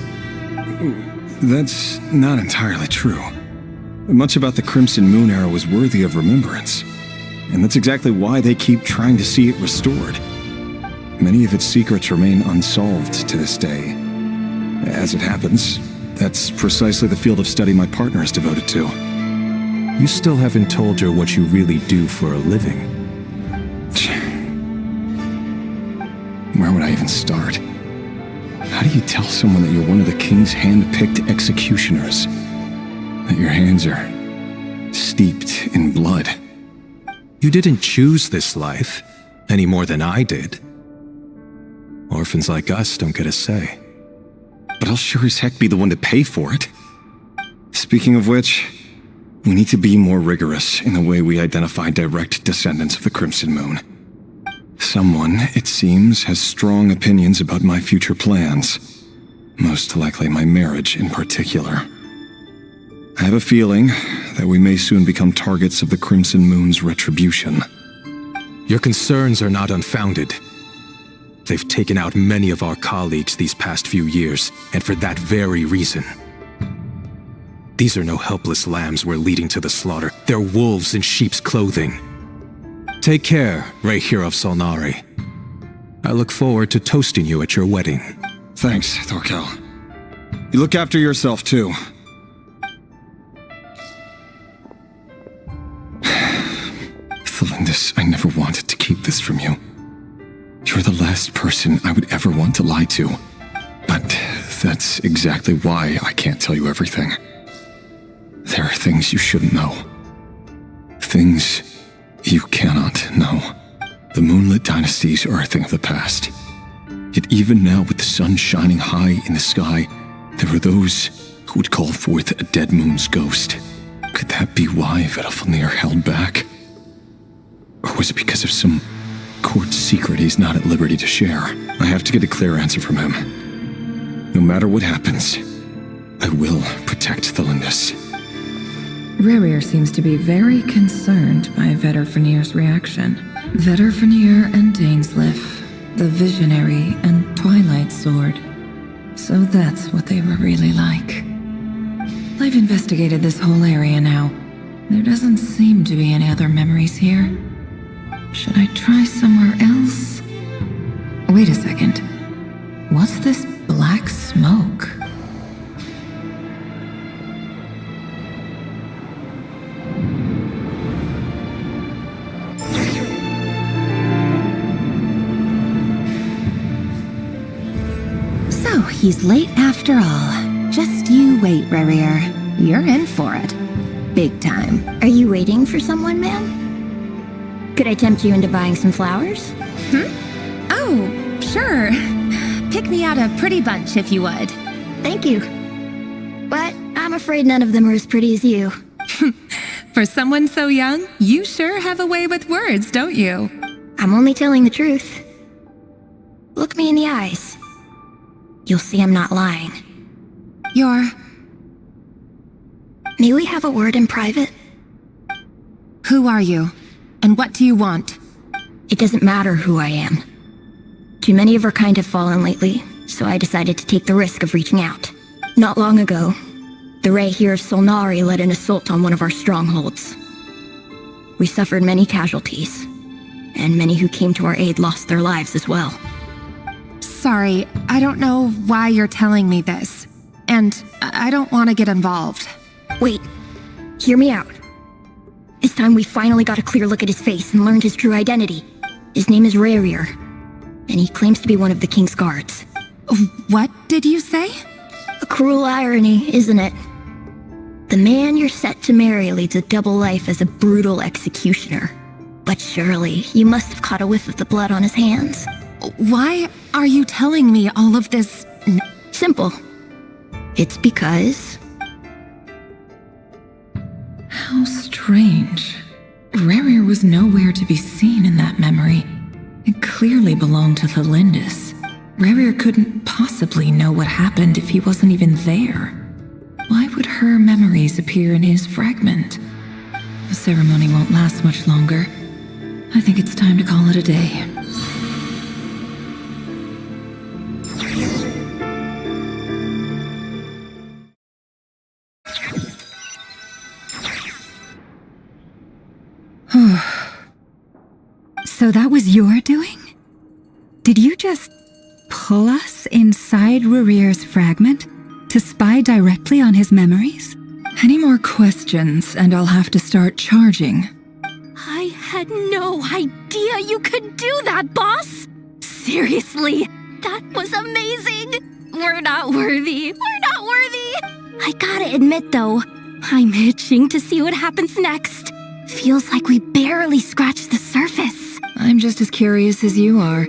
That's not entirely true. Much about the Crimson Moon era was worthy of remembrance, and that's exactly why they keep trying to see it restored. Many of its secrets remain unsolved to this day. As it happens, that's precisely the field of study my partner is devoted to. You still haven't told her what you really do for a living. Where would I even start? How do you tell someone that you're one of the king's hand-picked executioners? That your hands are steeped in blood? You didn't choose this life, any more than I did. Orphans like us don't get a say. But I'll sure as heck be the one to pay for it. Speaking of which, we need to be more rigorous in the way we identify direct descendants of the Crimson Moon. Someone, it seems, has strong opinions about my future plans. Most likely my marriage in particular. I have a feeling that we may soon become targets of the Crimson Moon's retribution. Your concerns are not unfounded. They've taken out many of our colleagues these past few years, and for that very reason. These are no helpless lambs we're leading to the slaughter. They're wolves in sheep's clothing. Take care, Rerir of Solnari. I look forward to toasting you at your wedding. Thanks, Thorkel. You look after yourself, too. Thelindis, I never wanted to keep this from you. You're the last person I would ever want to lie to. But that's exactly why I can't tell you everything. There are things you shouldn't know. Things you cannot know. The moonlit dynasties are a thing of the past. Yet even now, with the sun shining high in the sky, there are those who would call forth a dead moon's ghost. Could that be why Vedalfnir held back? Or was it because of some court secret he's not at liberty to share? I have to get a clear answer from him. No matter what happens, I will protect Thelindis. Rerir seems to be very concerned by Vedalfnir's reaction. Vedalfnir and Dainsleif, the Visionary and Twilight Sword. So that's what they were really like. I've investigated this whole area now. There doesn't seem to be any other memories here. Should I try somewhere else? Wait a second. What's this black smoke? So he's late after all. Just you wait, Rerir. You're in for it. Big time. Are you waiting for someone, ma'am? Could I tempt you into buying some flowers? Oh, sure. Pick me out a pretty bunch if you would. Thank you. But I'm afraid none of them are as pretty as you. For someone so young, you sure have a way with words, don't you? I'm only telling the truth. Look me in the eyes. You'll see I'm not lying. May we have a word in private? Who are you? And what do you want? It doesn't matter who I am. Too many of our kind have fallen lately, so I decided to take the risk of reaching out. Not long ago, the Rerir of Solnari led an assault on one of our strongholds. We suffered many casualties, and many who came to our aid lost their lives as well. Sorry, I don't know why you're telling me this, and I don't want to get involved. Wait, hear me out. This time we finally got a clear look at his face and learned his true identity. His name is Rerir, and he claims to be one of the king's guards. What did you say? A cruel irony, isn't it? The man you're set to marry leads a double life as a brutal executioner. But surely, you must have caught a whiff of the blood on his hands. Why are you telling me all of this? Simple. It's because... How strange. Rerir was nowhere to be seen in that memory. It clearly belonged to the Lindis. Rerir couldn't possibly know what happened if he wasn't even there. Why would her memories appear in his fragment? The ceremony won't last much longer. I think it's time to call it a day. So that was your doing? Did you just pull us inside Rerir's fragment to spy directly on his memories? Any more questions and I'll have to start charging. I had no idea you could do that, boss! Seriously, that was amazing! We're not worthy! We're not worthy! I gotta admit, though, I'm itching to see what happens next. Feels like we barely scratched the surface. I'm just as curious as you are.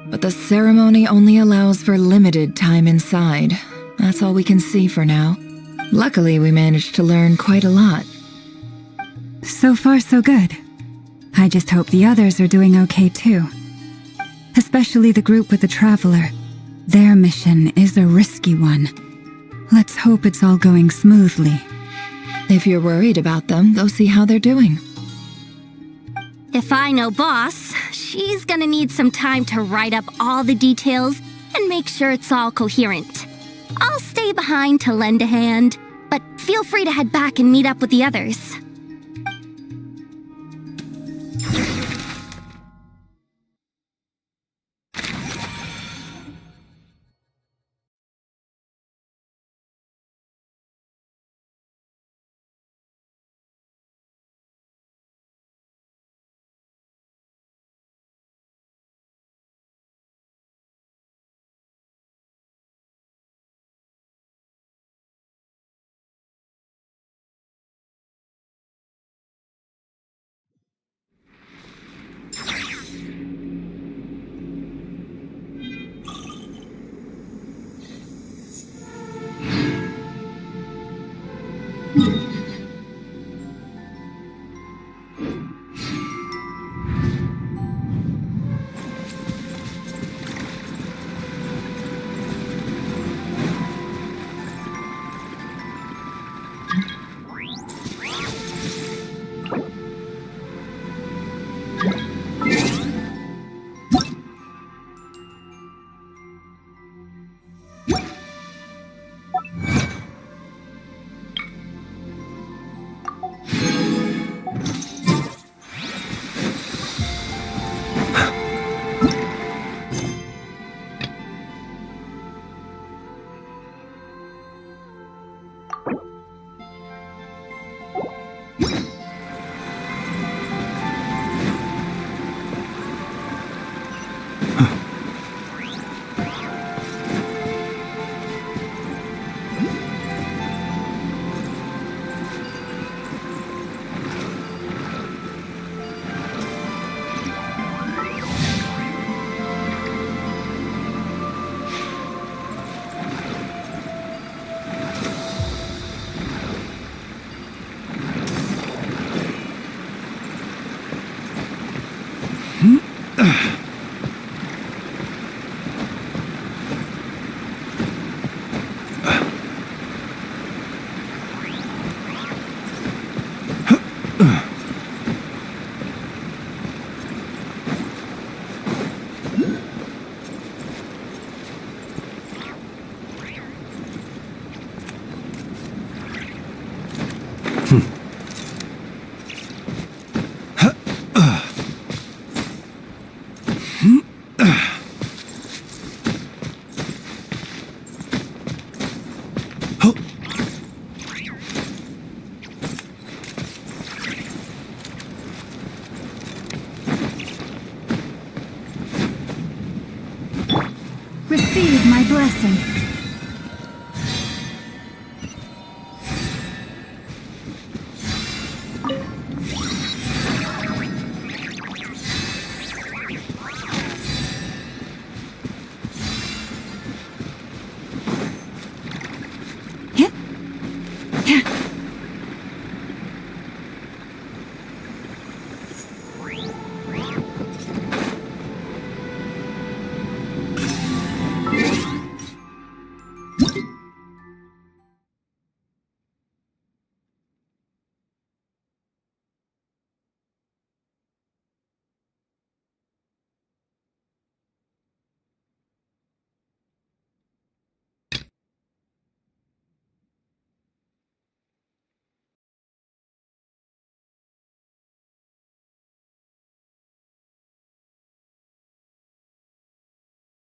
But the ceremony only allows for limited time inside. That's all we can see for now. Luckily, we managed to learn quite a lot. So far, so good. I just hope the others are doing okay too. Especially the group with the Traveler. Their mission is a risky one. Let's hope it's all going smoothly. If you're worried about them, go see how they're doing. If I know Boss, she's gonna need some time to write up all the details and make sure it's all coherent. I'll stay behind to lend a hand, but feel free to head back and meet up with the others.